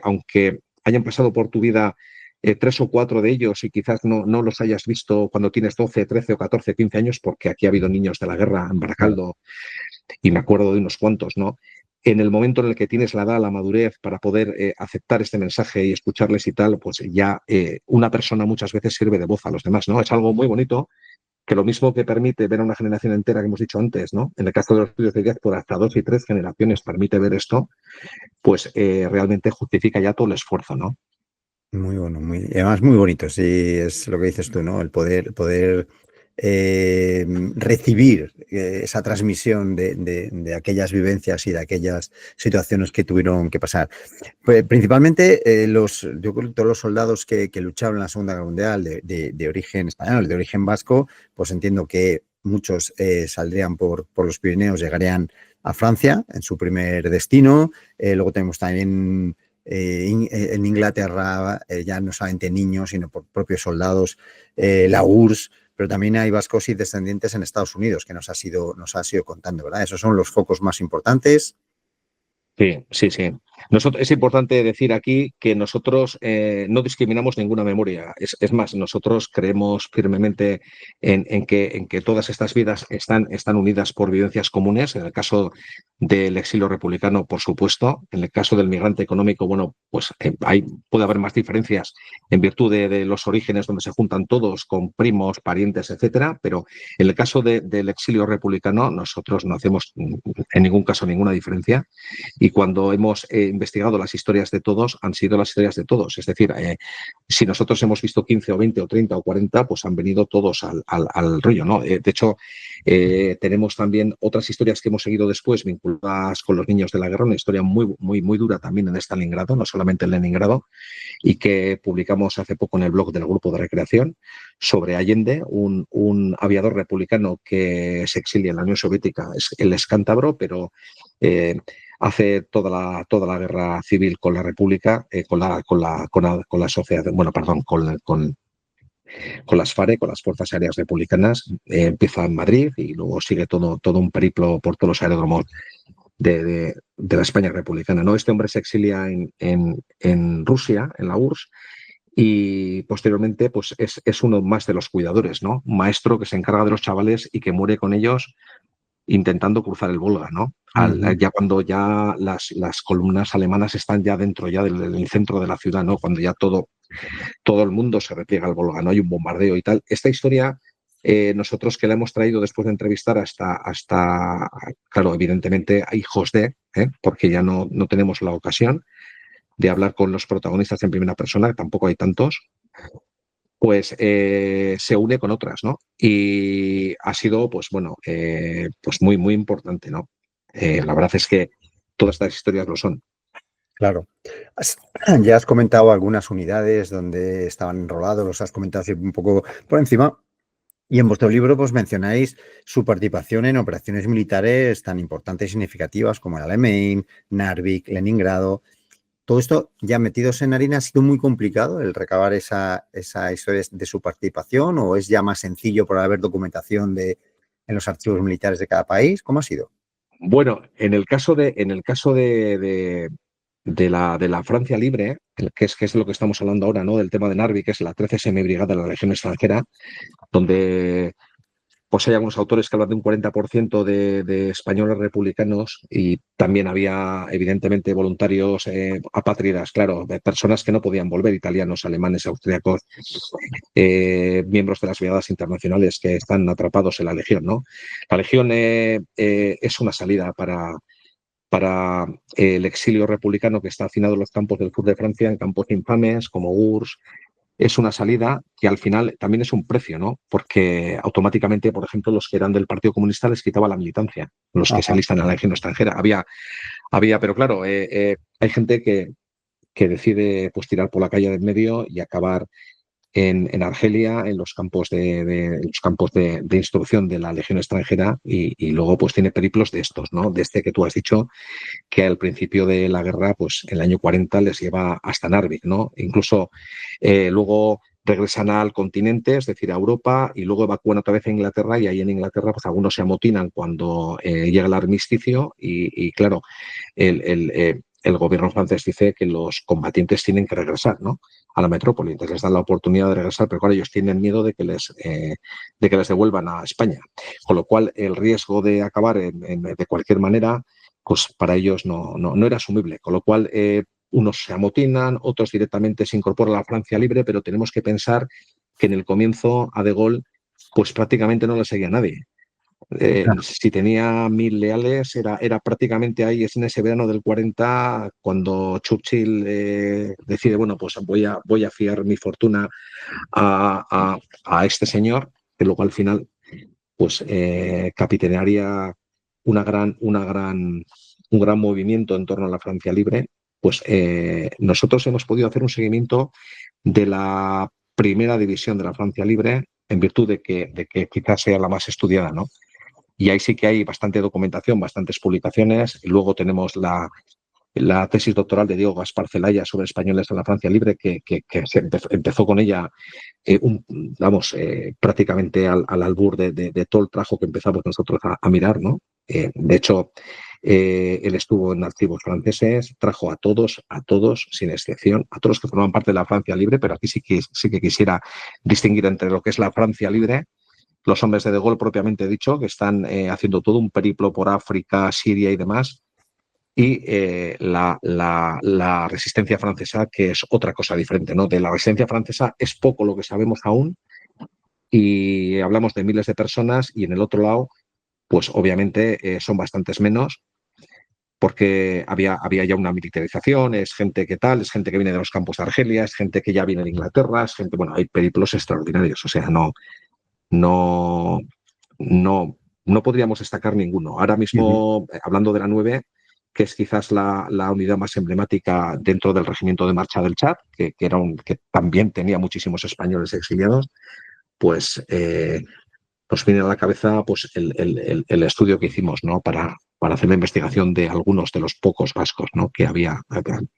aunque hayan pasado por tu vida 3 o 4 de ellos, y quizás no los hayas visto cuando tienes 12, 13 o 14, 15 años, porque aquí ha habido niños de la guerra en Baracaldo, y me acuerdo de unos cuantos, ¿no? En el momento en el que tienes la edad, la madurez para poder aceptar este mensaje y escucharles y tal, pues ya una persona muchas veces sirve de voz a los demás, ¿no? Es algo muy bonito, que lo mismo que permite ver a una generación entera, que hemos dicho antes, ¿no? En el caso de los estudios de diáspora, hasta 2 y 3 generaciones permite ver esto, pues realmente justifica ya todo el esfuerzo, ¿no? Muy bueno, y además muy bonito, sí, es lo que dices tú, ¿no? El poder recibir esa transmisión de aquellas vivencias y de aquellas situaciones que tuvieron que pasar. Pues, principalmente, yo creo que todos los soldados que lucharon en la Segunda Guerra Mundial de origen español, de origen vasco, pues entiendo que muchos saldrían por los Pirineos, llegarían a Francia en su primer destino. Luego tenemos también en Inglaterra, ya no solamente niños, sino por propios soldados, la URSS, pero también hay vascos y descendientes en Estados Unidos, que nos ha sido contando, ¿verdad? Esos son los focos más importantes. Sí. Es importante decir aquí que nosotros no discriminamos ninguna memoria. Es más, nosotros creemos firmemente en que todas estas vidas están unidas por vivencias comunes. En el caso del exilio republicano, por supuesto. En el caso del migrante económico, bueno, pues puede haber más diferencias en virtud de los orígenes donde se juntan todos con primos, parientes, etcétera. Pero en el caso del exilio republicano, nosotros no hacemos en ningún caso ninguna diferencia. Y cuando hemos investigado las historias de todos, han sido las historias de todos. Es decir, si nosotros hemos visto 15 o 20 o 30 o 40, pues han venido todos al rollo, ¿no? De hecho, tenemos también otras historias que hemos seguido después vinculadas con los niños de la guerra, una historia muy dura también en Stalingrado, no solamente en Leningrado, y que publicamos hace poco en el blog del grupo de recreación, sobre Allende, un aviador republicano que se exilia en la Unión Soviética. Él es cántabro, pero hace toda la guerra civil con la República, con la sociedad, bueno, perdón, con las FARC, con las Fuerzas Aéreas Republicanas. Empieza en Madrid y luego sigue todo un periplo por todos los aeródromos de la España republicana, ¿no? Este hombre se exilia en Rusia, en la URSS, y posteriormente pues es uno más de los cuidadores, ¿no? Un maestro que se encarga de los chavales y que muere con ellos intentando cruzar el Volga, ¿no? Ya cuando ya las columnas alemanas están ya dentro ya del centro de la ciudad, ¿no? Cuando ya todo el mundo se repliega al Volga, ¿no? Hay un bombardeo y tal. Esta historia, nosotros que la hemos traído después de entrevistar claro, evidentemente a hijos porque ya no tenemos la ocasión de hablar con los protagonistas en primera persona, que tampoco hay tantos, pues se une con otras, ¿no? Y ha sido, pues bueno, pues muy, muy importante, ¿no? La verdad es que todas estas historias lo son. Claro. Ya has comentado algunas unidades donde estaban enrolados, los has comentado así un poco por encima. Y en vuestro libro pues mencionáis su participación en operaciones militares tan importantes y significativas como el Alamein, Narvik, Leningrado. Todo esto ya metidos en harina, ¿ha sido muy complicado el recabar esa historia de su participación o es ya más sencillo por haber documentación en los archivos militares de cada país? ¿Cómo ha sido? Bueno, en el caso de la Francia Libre, que es lo que estamos hablando ahora, ¿no? Del tema de Narvik, que es la 13 Semibrigada de la Legión Extranjera, donde pues hay algunos autores que hablan de un 40% de españoles republicanos y también había, evidentemente, voluntarios apátridas, claro, de personas que no podían volver, italianos, alemanes, austríacos, miembros de las brigadas internacionales que están atrapados en la Legión, ¿no? La Legión es una salida para el exilio republicano que está hacinado en los campos del sur de Francia, en campos infames como Gurs. Es una salida que al final también es un precio, ¿no? Porque automáticamente, por ejemplo, los que eran del Partido Comunista les quitaba la militancia, los que se alistan a la Legión extranjera. Pero claro, hay gente que decide pues tirar por la calle de en medio y acabar en Argelia, en los campos de instrucción de la Legión extranjera y luego pues tiene periplos de estos, ¿no? De este que tú has dicho, que al principio de la guerra, pues el año 40 les lleva hasta Narvik, ¿no? Incluso luego regresan al continente, es decir, a Europa, y luego evacúan otra vez a Inglaterra, y ahí en Inglaterra pues algunos se amotinan cuando llega el armisticio y claro, el gobierno francés dice que los combatientes tienen que regresar, ¿no? A la metrópoli, entonces les dan la oportunidad de regresar, pero claro, ellos tienen miedo de que les devuelvan a España, con lo cual el riesgo de acabar de cualquier manera pues para ellos no era asumible. Con lo cual, unos se amotinan, otros directamente se incorporan a la Francia Libre, pero tenemos que pensar que en el comienzo a De Gaulle pues prácticamente no le seguía nadie. Si tenía 1000 leales, era prácticamente ahí, es en ese verano del 40, cuando Churchill decide, bueno, pues voy a fiar mi fortuna a este señor, que luego al final pues capitanearía un gran movimiento en torno a la Francia Libre, pues nosotros hemos podido hacer un seguimiento de la primera división de la Francia Libre en virtud de que quizás sea la más estudiada, ¿no? Y ahí sí que hay bastante documentación, bastantes publicaciones. Y luego tenemos la tesis doctoral de Diego Gaspar Celaya sobre españoles en la Francia Libre, que empezó con ella prácticamente al albur de todo el trabajo que empezamos nosotros a mirar, ¿no? De hecho, él estuvo en archivos franceses, trajo a todos, sin excepción, a todos los que forman parte de la Francia Libre, pero aquí sí que quisiera distinguir entre lo que es la Francia Libre, los hombres de Gaulle propiamente dicho, que están haciendo todo un periplo por África, Siria y demás, y la resistencia francesa, que es otra cosa diferente, ¿no? De la resistencia francesa es poco lo que sabemos aún y hablamos de miles de personas y en el otro lado, pues obviamente son bastantes menos porque había ya una militarización, es gente que tal, es gente que viene de los campos de Argelia, es gente que ya viene de Inglaterra, es gente, bueno, hay periplos extraordinarios, o sea, no, no podríamos destacar ninguno. Ahora mismo, hablando de la 9, que es quizás la unidad más emblemática dentro del regimiento de marcha del Chad, que también tenía muchísimos españoles exiliados, pues nos viene a la cabeza pues, el estudio que hicimos, ¿no? para hacer la investigación de algunos de los pocos vascos, ¿no? Que había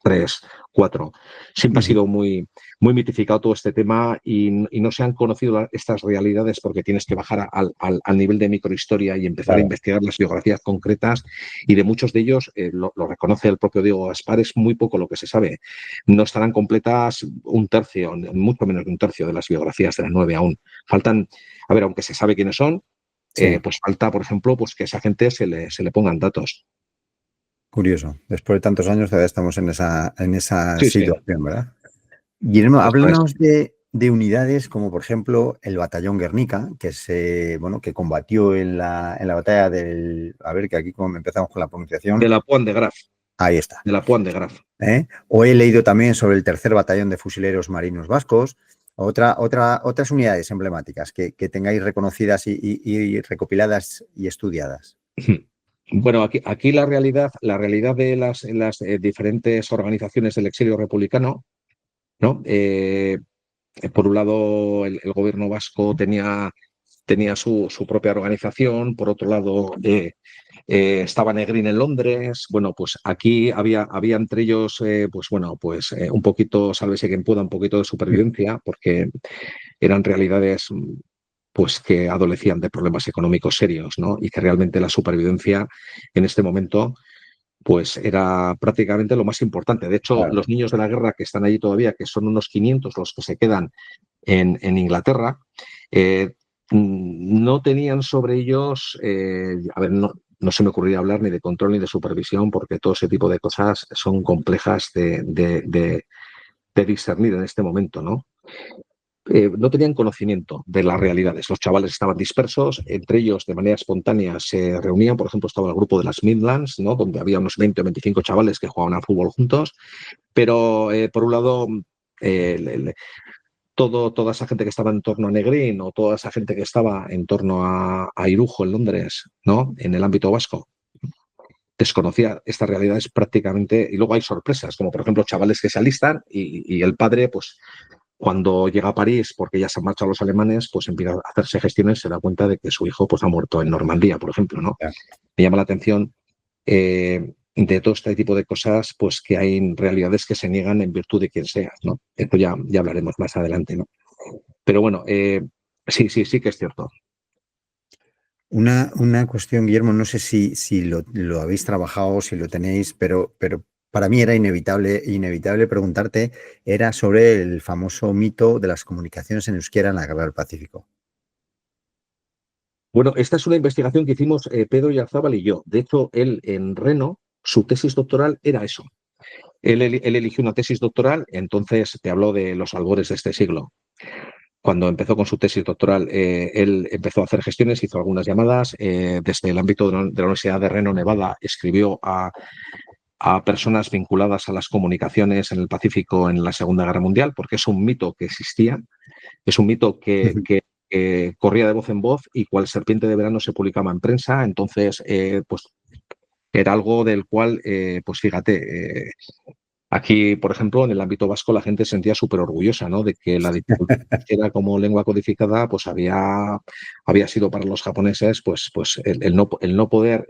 3, 4. Siempre ha sido muy, muy mitificado todo este tema y no se han conocido estas realidades porque tienes que bajar al nivel de microhistoria y empezar a Claro. investigar las biografías concretas, y de muchos de ellos, lo reconoce el propio Diego Gaspar, es muy poco lo que se sabe. No estarán completas un tercio, mucho menos de un tercio de las biografías de las 9 aún. Faltan, a ver, aunque se sabe quiénes son, Sí, pues falta, por ejemplo, pues que a esa gente se le pongan datos. curioso. Después de tantos años todavía estamos en esa Sí, sí, situación, ¿verdad? Guillermo, eso es. háblanos de unidades como, por ejemplo, el Batallón Guernica, que combatió en la batalla del... A ver, que aquí como empezamos con la De pronunciación. la Pointe de Graf, Ahí está. de la Pointe de Graf. ¿Eh? O he leído también sobre el tercer Batallón de Fusileros Marinos Vascos. Otras unidades emblemáticas que tengáis reconocidas y recopiladas y estudiadas. Bueno, aquí la realidad de las diferentes organizaciones del exilio republicano, ¿no? Por un lado, el gobierno vasco tenía su propia organización. Por otro lado, estaba Negrín en Londres. Bueno, pues aquí había entre ellos, pues bueno, pues un poquito, sálvese quien pueda, un poquito de supervivencia, porque eran realidades pues que adolecían de problemas económicos serios, ¿no? Y que realmente la supervivencia en este momento pues era prácticamente lo más importante. De hecho, Claro. los niños de la guerra que están allí todavía, que son unos 500 los que se quedan en Inglaterra, no tenían sobre ellos, a ver, no se me ocurría hablar ni de control ni de supervisión, porque todo ese tipo de cosas son complejas de discernir en este momento, ¿no? No tenían conocimiento de las realidades. Los chavales estaban dispersos, entre ellos de manera espontánea se reunían. Por ejemplo, estaba el grupo de las Midlands, ¿no? Donde había unos 20 o 25 chavales que jugaban a fútbol juntos, pero por un lado, toda esa gente que estaba en torno a Negrín, o toda esa gente que estaba en torno a Irujo en Londres, ¿no? En el ámbito vasco, desconocía estas realidades prácticamente. Y luego hay sorpresas, como por ejemplo chavales que se alistan y el padre, pues cuando llega a París, porque ya se han marchado los alemanes, pues empieza a hacerse gestiones, se da cuenta de que su hijo pues ha muerto en Normandía, por ejemplo, ¿no? Ya. Me llama la atención de todo este tipo de cosas, pues que hay realidades que se niegan en virtud de quien seas, ¿no? Esto ya hablaremos más adelante, ¿no? Pero bueno, sí que es cierto. Una cuestión, Guillermo, no sé si lo habéis trabajado, si lo tenéis, pero para mí era inevitable preguntarte, era sobre el famoso mito de las comunicaciones en euskera en la Guerra del Pacífico. Bueno, esta es una investigación que hicimos Pedro Yarzábal y yo. De hecho, él en Reno, su tesis doctoral era eso. Él eligió una tesis doctoral, entonces te habló de los albores de este siglo. Cuando empezó con su tesis doctoral, él empezó a hacer gestiones, hizo algunas llamadas. Desde el ámbito de la Universidad de Reno, Nevada, escribió a personas vinculadas a las comunicaciones en el Pacífico en la Segunda Guerra Mundial, porque es un mito que existía, es un mito que corría de voz en voz, y cual serpiente de verano se publicaba en prensa. Entonces, pues era algo del cual, pues fíjate, aquí, por ejemplo, en el ámbito vasco, la gente se sentía súper orgullosa, ¿no? De que la dificultad era como lengua codificada, pues había sido para los japoneses, pues el no poder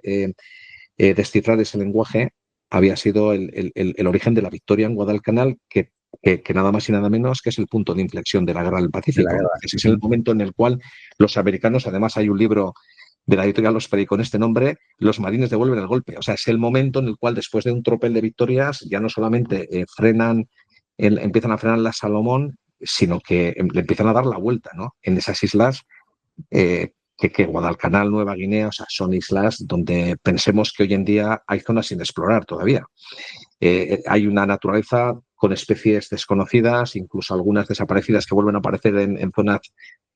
descifrar ese lenguaje había sido el origen de la victoria en Guadalcanal, que nada más y nada menos que es el punto de inflexión de la Guerra del De la Pacífico. guerra. Ese es el momento en el cual los americanos, además hay un libro de la editorial Osprey con este nombre, los marines devuelven el golpe. O sea, es el momento en el cual, después de un tropel de victorias, ya no solamente empiezan a frenar la Salomón, sino que le empiezan a dar la vuelta, ¿no? En esas islas, que Guadalcanal, Nueva Guinea, o sea, son islas donde pensemos que hoy en día hay zonas sin explorar todavía. Hay una naturaleza con especies desconocidas, incluso algunas desaparecidas que vuelven a aparecer en zonas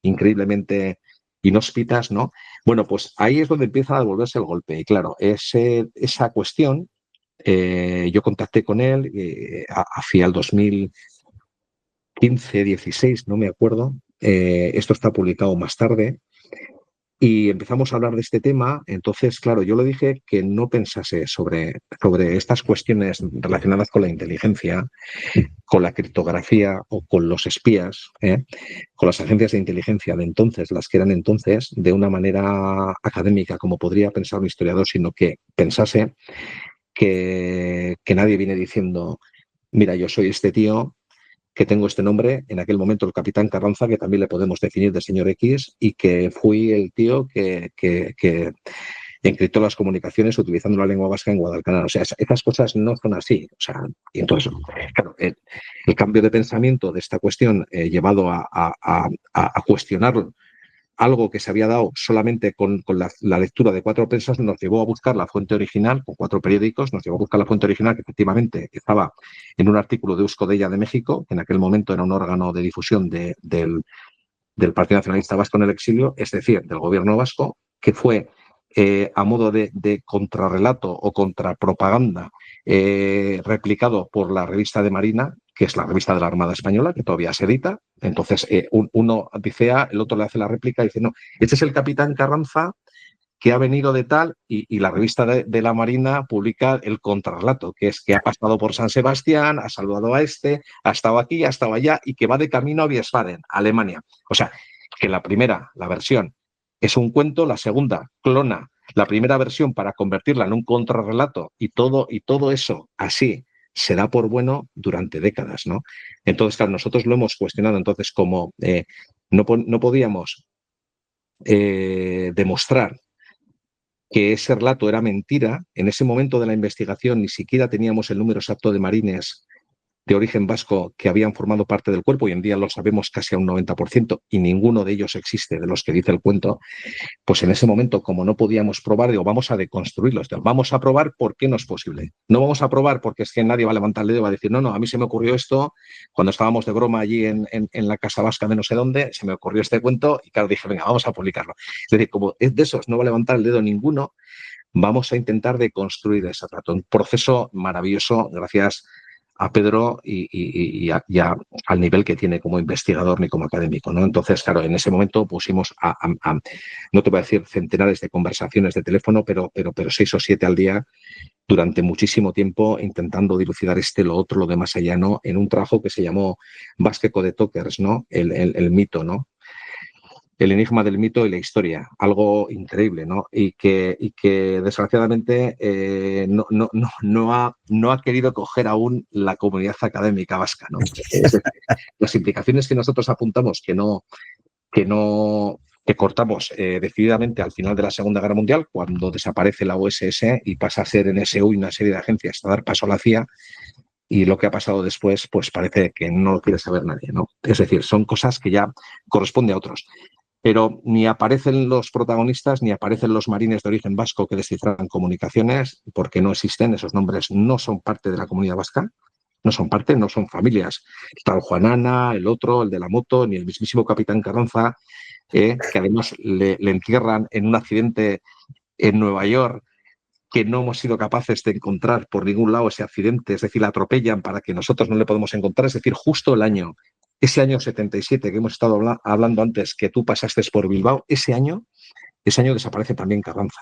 increíblemente inhóspitas, ¿no? Bueno, pues ahí es donde empieza a devolverse el golpe. Y claro, esa cuestión, yo contacté con él hacia el 2015, 16, no me acuerdo. Esto está publicado más tarde. Y empezamos a hablar de este tema. Entonces, claro, yo le dije que no pensase sobre estas cuestiones relacionadas con la inteligencia, con la criptografía o con los espías, con las agencias de inteligencia de entonces, las que eran entonces, de una manera académica, como podría pensar un historiador, sino que pensase que nadie viene diciendo, mira, yo soy este tío, que tengo este nombre, en aquel momento el capitán Carranza, que también le podemos definir de señor X, y que fui el tío que encriptó las comunicaciones utilizando la lengua vasca en Guadalcanal. O sea, esas cosas no son así. O sea, y entonces, claro, el cambio de pensamiento de esta cuestión llevado a cuestionarlo, algo que se había dado solamente con la lectura de 4 prensa, nos llevó a buscar la fuente original, con 4 periódicos, nos llevó a buscar la fuente original, que efectivamente estaba en un artículo de Eusko-Della de México, que en aquel momento era un órgano de difusión del Partido Nacionalista Vasco en el exilio, es decir, del gobierno vasco, que fue a modo de contrarrelato o contrapropaganda replicado por la revista de Marina, que es la revista de la Armada Española, que todavía se edita. Entonces, uno dice A, el otro le hace la réplica y dice, no, este es el capitán Carranza que ha venido de tal, y la revista de la Marina publica el contrarrelato, que es que ha pasado por San Sebastián, ha saludado a este, ha estado aquí, ha estado allá, y que va de camino a Wiesbaden, Alemania. O sea, que la primera, la versión, es un cuento, la segunda clona la primera versión para convertirla en un contrarrelato, y todo eso así se da por bueno durante décadas, ¿no? Entonces, claro, nosotros lo hemos cuestionado. Entonces, como no podíamos demostrar que ese relato era mentira, en ese momento de la investigación ni siquiera teníamos el número exacto de marines de origen vasco que habían formado parte del cuerpo. Hoy en día lo sabemos casi a un 90%, y ninguno de ellos existe, de los que dice el cuento. Pues en ese momento, como no podíamos probar, digo, vamos a deconstruirlos. Vamos a probar por qué no es posible. No vamos a probar porque es que nadie va a levantar el dedo y va a decir, no, no, a mí se me ocurrió esto cuando estábamos de broma allí en la Casa Vasca de no sé dónde, se me ocurrió este cuento, y claro, dije, venga, vamos a publicarlo. Es decir, como es de esos, no va a levantar el dedo ninguno, vamos a intentar deconstruir ese relato. Un proceso maravilloso, gracias a Pedro y al nivel que tiene como investigador ni como académico, ¿no? Entonces, claro, en ese momento pusimos no te voy a decir centenares de conversaciones de teléfono, pero 6 o 7 al día durante muchísimo tiempo, intentando dilucidar lo otro, lo de más allá, ¿no? En un trabajo que se llamó Basque Code Talkers, ¿no? El mito, ¿no? El enigma del mito y la historia, algo increíble, ¿no? Y que desgraciadamente no ha querido coger aún la comunidad académica vasca, ¿no? Es decir, las implicaciones que nosotros apuntamos que cortamos decididamente al final de la Segunda Guerra Mundial, cuando desaparece la USS y pasa a ser NSU y una serie de agencias a dar paso a la CIA, y lo que ha pasado después, pues parece que no lo quiere saber nadie, ¿no? Es decir, son cosas que ya corresponden a otros. Pero ni aparecen los protagonistas, ni aparecen los marines de origen vasco que descifran comunicaciones, porque no existen, esos nombres no son parte de la comunidad vasca, no son parte, no son familias. Está el Juan Ana, el otro, el de la moto, ni el mismísimo capitán Carranza, que además le entierran en un accidente en Nueva York, que no hemos sido capaces de encontrar por ningún lado ese accidente, es decir, la atropellan para que nosotros no le podemos encontrar, es decir, justo el año, ese año 77 que hemos estado hablando antes, que tú pasaste por Bilbao, ese año desaparece también Carranza.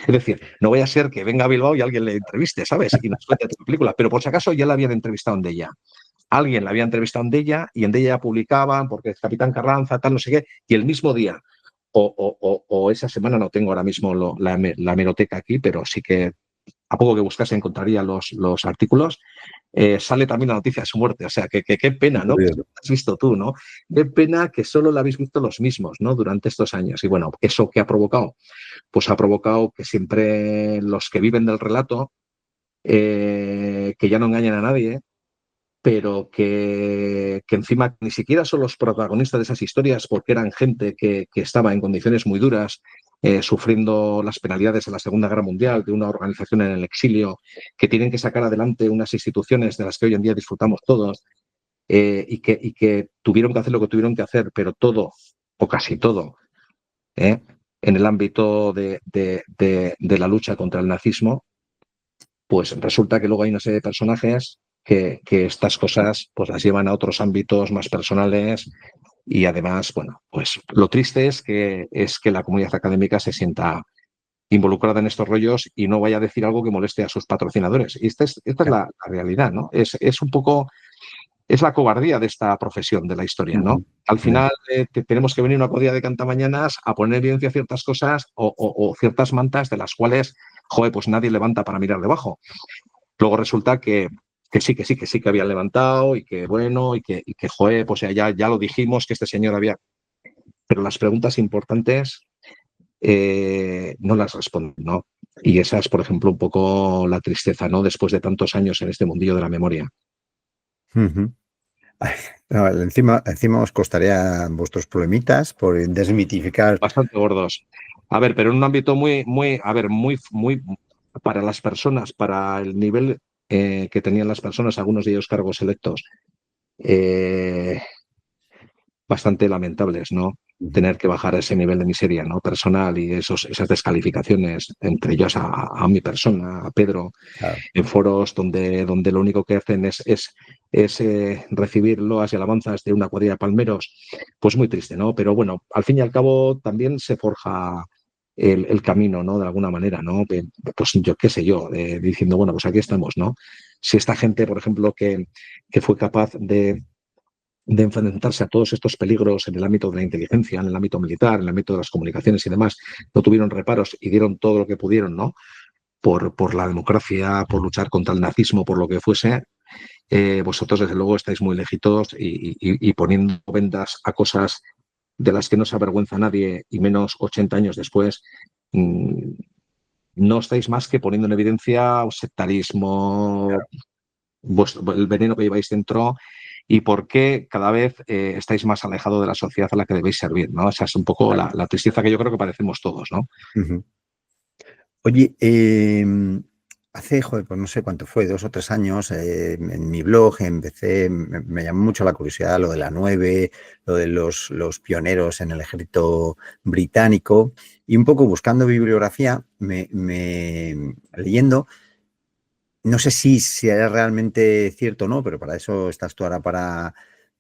Es decir, no vaya a ser que venga a Bilbao y alguien le entreviste, ¿sabes? Y nos cuente tu película, pero por si acaso ya la habían entrevistado en Della. Alguien la había entrevistado en Della, y en Della publicaban, porque es Capitán Carranza, tal, no sé qué, y el mismo día, o esa semana, no tengo ahora mismo la hemeroteca aquí, pero sí que a poco que buscase encontraría los artículos, sale también la noticia de su muerte. O sea, que qué pena, ¿no? Que lo has visto tú, ¿no? Qué pena que solo lo habéis visto los mismos, ¿no? Durante estos años. Y bueno, ¿eso qué ha provocado? Pues ha provocado que siempre los que viven del relato, que ya no engañan a nadie, pero que encima ni siquiera son los protagonistas de esas historias, porque eran gente que estaba en condiciones muy duras, sufriendo las penalidades de la Segunda Guerra Mundial, de una organización en el exilio, que tienen que sacar adelante unas instituciones de las que hoy en día disfrutamos todos, y que tuvieron que hacer lo que tuvieron que hacer, pero todo, o casi todo, en el ámbito de la lucha contra el nazismo. Pues resulta que luego hay una serie de personajes que estas cosas pues las llevan a otros ámbitos más personales, Y además, bueno, pues lo triste es que la comunidad académica se sienta involucrada en estos rollos y no vaya a decir algo que moleste a sus patrocinadores. Y esta es la realidad, ¿no? Es un poco, es la cobardía de esta profesión de la historia, ¿no? Ujú. Al final tenemos que venir una podía de cantamañanas a poner en evidencia ciertas cosas o ciertas mantas de las cuales, joder, pues nadie levanta para mirar debajo. Luego resulta que sí que habían levantado y que bueno, y que joder, pues ya lo dijimos que este señor había. Pero las preguntas importantes no las responden, ¿no? Y esa es, por ejemplo, un poco la tristeza, ¿no? Después de tantos años en este mundillo de la memoria. Ujú. Ay, no, encima os costaría vuestros problemitas por desmitificar. Bastante gordos. A ver, pero en un ámbito a ver, muy para las personas, para el nivel que tenían las personas, algunos de ellos cargos electos, eh, bastante lamentables, ¿no? Ujú. Tener que bajar a ese nivel de miseria, ¿no? Personal y esas descalificaciones, entre ellos a mi persona, a Pedro, Claro. en foros donde lo único que hacen es recibir loas y alabanzas de una cuadrilla de palmeros, pues muy triste, ¿no? Pero bueno, al fin y al cabo también se forja el camino, ¿no? De alguna manera, ¿no? Pues yo qué sé yo, diciendo, bueno, pues aquí estamos, ¿no? Si esta gente, por ejemplo, que fue capaz de enfrentarse a todos estos peligros en el ámbito de la inteligencia, en el ámbito militar, en el ámbito de las comunicaciones y demás, no tuvieron reparos y dieron todo lo que pudieron, ¿no? Por la democracia, por luchar contra el nazismo, por lo que fuese, vosotros desde luego estáis muy lejitos y poniendo vendas a cosas de las que no se avergüenza nadie y menos 80 años después, mmm, no estáis más que poniendo en evidencia sectarismo, el veneno que lleváis dentro y por qué cada vez estáis más alejados de la sociedad a la que debéis servir, ¿no? Esa es un poco Claro. la tristeza que yo creo que padecemos todos, ¿no? Ujú. Oye, hace, joder, pues no sé cuánto fue, 2 o 3 años, en mi blog empecé, me llamó mucho la curiosidad lo de la 9, lo de los pioneros en el ejército británico, y un poco buscando bibliografía, leyendo, no sé si era realmente cierto o no, pero para eso estás tú ahora para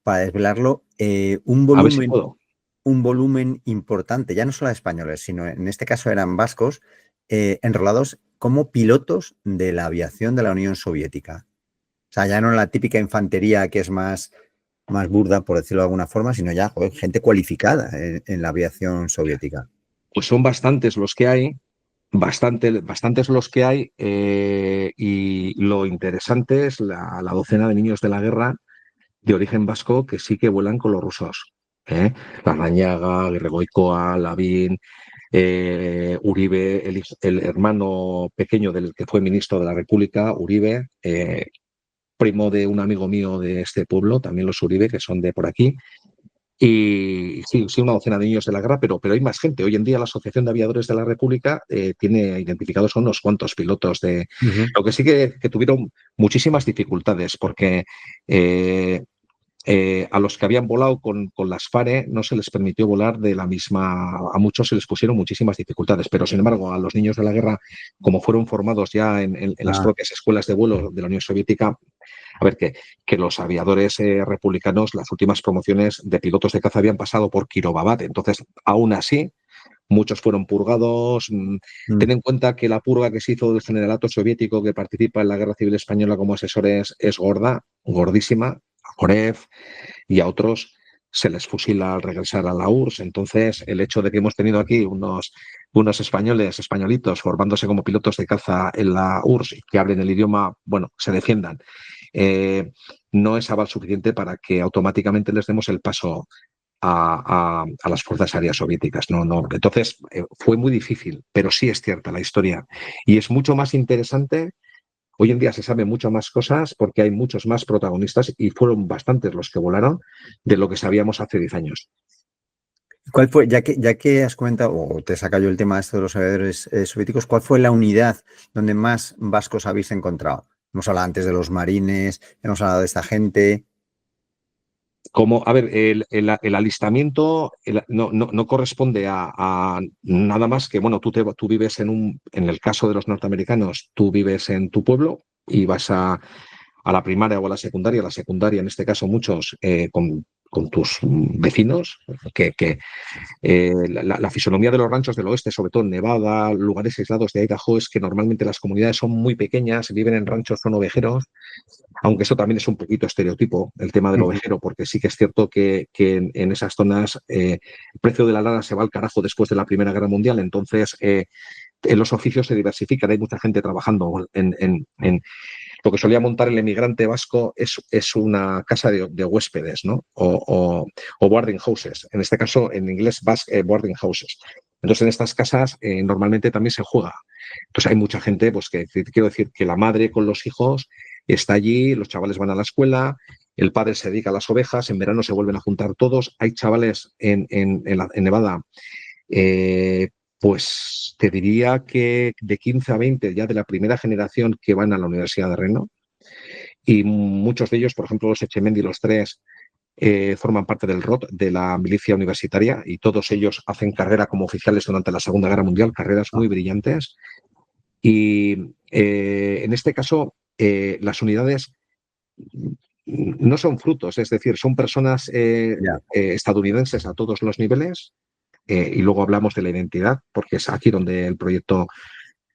desvelarlo, A ver si puedo. un volumen importante, ya no solo de españoles, sino en este caso eran vascos, enrolados como pilotos de la aviación de la Unión Soviética. O sea, ya no la típica infantería que es más burda, por decirlo de alguna forma, sino ya, joder, gente cualificada en la aviación soviética. Pues son bastantes los que hay, bastantes los que hay, y lo interesante es la docena de niños de la guerra de origen vasco que sí que vuelan con los rusos. ¿Eh? Larrañaga, Guerregoicoa, Lavín, Uribe, el hermano pequeño del que fue ministro de la República, Uribe, primo de un amigo mío de este pueblo, también los Uribe, que son de por aquí. Y sí, sí, una docena de niños de la guerra, pero hay más gente. Hoy en día la Asociación de Aviadores de la República tiene identificados a unos cuantos pilotos de... Ujú. Lo que sí que tuvieron muchísimas dificultades, porque a los que habían volado con las FARE no se les permitió volar de la misma, a muchos se les pusieron muchísimas dificultades, pero sin embargo a los niños de la guerra, como fueron formados ya en las Ah, propias escuelas de vuelo de la Unión Soviética, a ver, que los aviadores republicanos, las últimas promociones de pilotos de caza habían pasado por Kirovabat, entonces aún así muchos fueron purgados. mm, Ten en cuenta que la purga que se hizo del generalato soviético que participa en la Guerra Civil Española como asesores es gorda, gordísima. A Korev y a otros se les fusila al regresar a la URSS. Entonces, el hecho de que hemos tenido aquí unos españoles, españolitos, formándose como pilotos de caza en la URSS, que hablen el idioma, bueno, se defiendan, no es aval suficiente para que automáticamente les demos el paso a las fuerzas aéreas soviéticas. No, no. Entonces, fue muy difícil, pero sí es cierta la historia. Y es mucho más interesante. Hoy en día se sabe mucho más cosas porque hay muchos más protagonistas y fueron bastantes los que volaron de lo que sabíamos hace 10 años. ¿cuál fue, ya que has comentado, o te saca yo el tema esto de los aviadores soviéticos, cuál fue la unidad donde más vascos habéis encontrado? Hemos hablado antes de los marines, hemos hablado de esta gente. Como, a ver, el alistamiento no corresponde a nada más que, bueno, tú vives en el caso de los norteamericanos, tú vives en tu pueblo y vas a la primaria o a la secundaria en este caso muchos con tus vecinos, la fisonomía de los ranchos del oeste, sobre todo en Nevada, lugares aislados de Idaho, es que normalmente las comunidades son muy pequeñas, viven en ranchos, son ovejeros, aunque eso también es un poquito estereotipo, el tema del ovejero, porque sí que es cierto que en esas zonas el precio de la lana se va al carajo después de la Primera Guerra Mundial, entonces los oficios se diversifican, hay mucha gente trabajando en lo que solía montar el emigrante vasco es una casa de huéspedes, ¿no? O boarding houses. En este caso, en inglés, boarding houses. Entonces, en estas casas normalmente también se juega. Entonces, hay mucha gente, pues que quiero decir que la madre con los hijos está allí, los chavales van a la escuela, el padre se dedica a las ovejas, en verano se vuelven a juntar todos. Hay chavales en Nevada, pues te diría que de 15 a 20 ya de la primera generación que van a la Universidad de Reno, y muchos de ellos, por ejemplo, los Echemendy, los tres, forman parte del ROT, de la milicia universitaria, y todos ellos hacen carrera como oficiales durante la Segunda Guerra Mundial, carreras muy brillantes. Y en este caso, las unidades no son frutos, es decir, son personas estadounidenses a todos los niveles. Y luego hablamos de la identidad, porque es aquí donde el proyecto,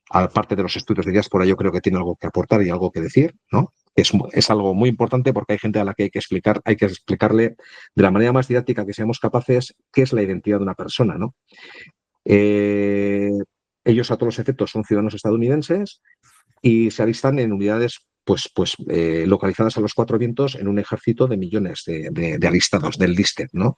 aparte de los estudios de diáspora, yo creo que tiene algo que aportar y algo que decir, ¿no? Es algo muy importante porque hay gente a la que hay que explicarle de la manera más didáctica que seamos capaces qué es la identidad de una persona, ¿no? Ellos a todos los efectos son ciudadanos estadounidenses y se alistan en unidades localizadas a los cuatro vientos en un ejército de millones de alistados, del listed, ¿no?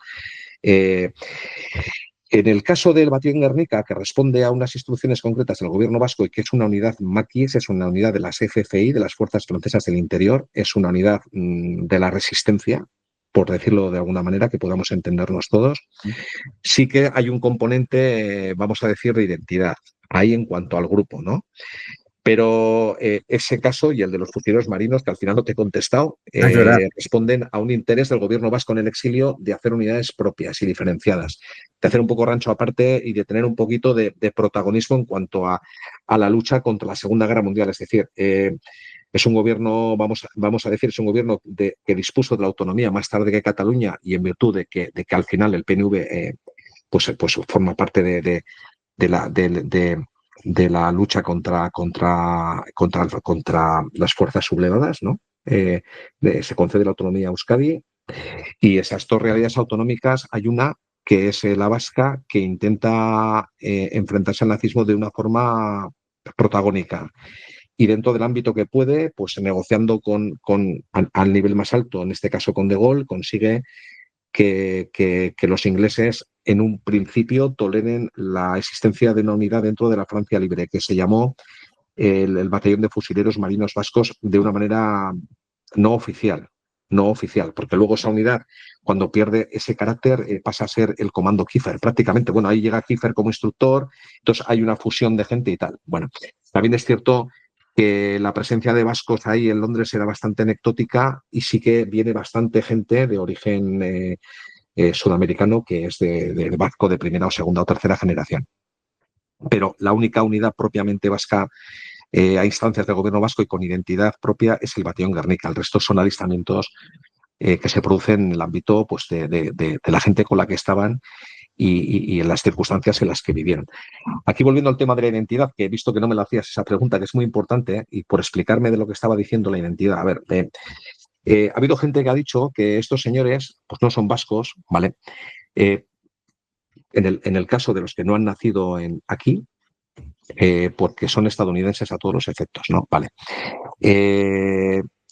En el caso del Batallón Guernica, que responde a unas instrucciones concretas del gobierno vasco y que es una unidad maquis, es una unidad de las FFI, de las Fuerzas Francesas del Interior, es una unidad de la resistencia, por decirlo de alguna manera, que podamos entendernos todos, sí que hay un componente, vamos a decir, de identidad, ahí en cuanto al grupo, ¿no? Pero ese caso y el de los fusileros marinos, que al final no te he contestado, responden a un interés del gobierno vasco en el exilio de hacer unidades propias y diferenciadas, de hacer un poco rancho aparte y de tener un poquito de protagonismo en cuanto a la lucha contra la Segunda Guerra Mundial. Es decir, es un gobierno, vamos a decir, es un gobierno que dispuso de la autonomía más tarde que Cataluña y en virtud de que al final el PNV pues forma parte de la lucha contra las fuerzas sublevadas, ¿no? Se concede la autonomía a Euskadi y esas dos realidades autonómicas, hay una que es la vasca, que intenta enfrentarse al nazismo de una forma protagónica y dentro del ámbito que puede, pues negociando al nivel más alto, en este caso con De Gaulle, consigue que los ingleses en un principio toleren la existencia de una unidad dentro de la Francia libre, que se llamó el Batallón de Fusileros Marinos Vascos de una manera no oficial, porque luego esa unidad, cuando pierde ese carácter, pasa a ser el Comando Kiefer, prácticamente. Bueno, ahí llega Kiefer como instructor, entonces hay una fusión de gente y tal. Bueno, también es cierto que la presencia de vascos ahí en Londres era bastante anecdótica y sí que viene bastante gente de origen sudamericano que es de vasco de primera o segunda o tercera generación. Pero la única unidad propiamente vasca a instancias del gobierno vasco y con identidad propia es el Batallón Guernica. El resto son alistamientos que se producen en el ámbito pues, de la gente con la que estaban y en las circunstancias en las que vivieron. Aquí volviendo al tema de la identidad, que he visto que no me lo hacías esa pregunta, que es muy importante, y por explicarme de lo que estaba diciendo la identidad. A ver, ha habido gente que ha dicho que estos señores pues no son vascos, ¿vale? En el caso de los que no han nacido aquí, porque son estadounidenses a todos los efectos, ¿no? Vale.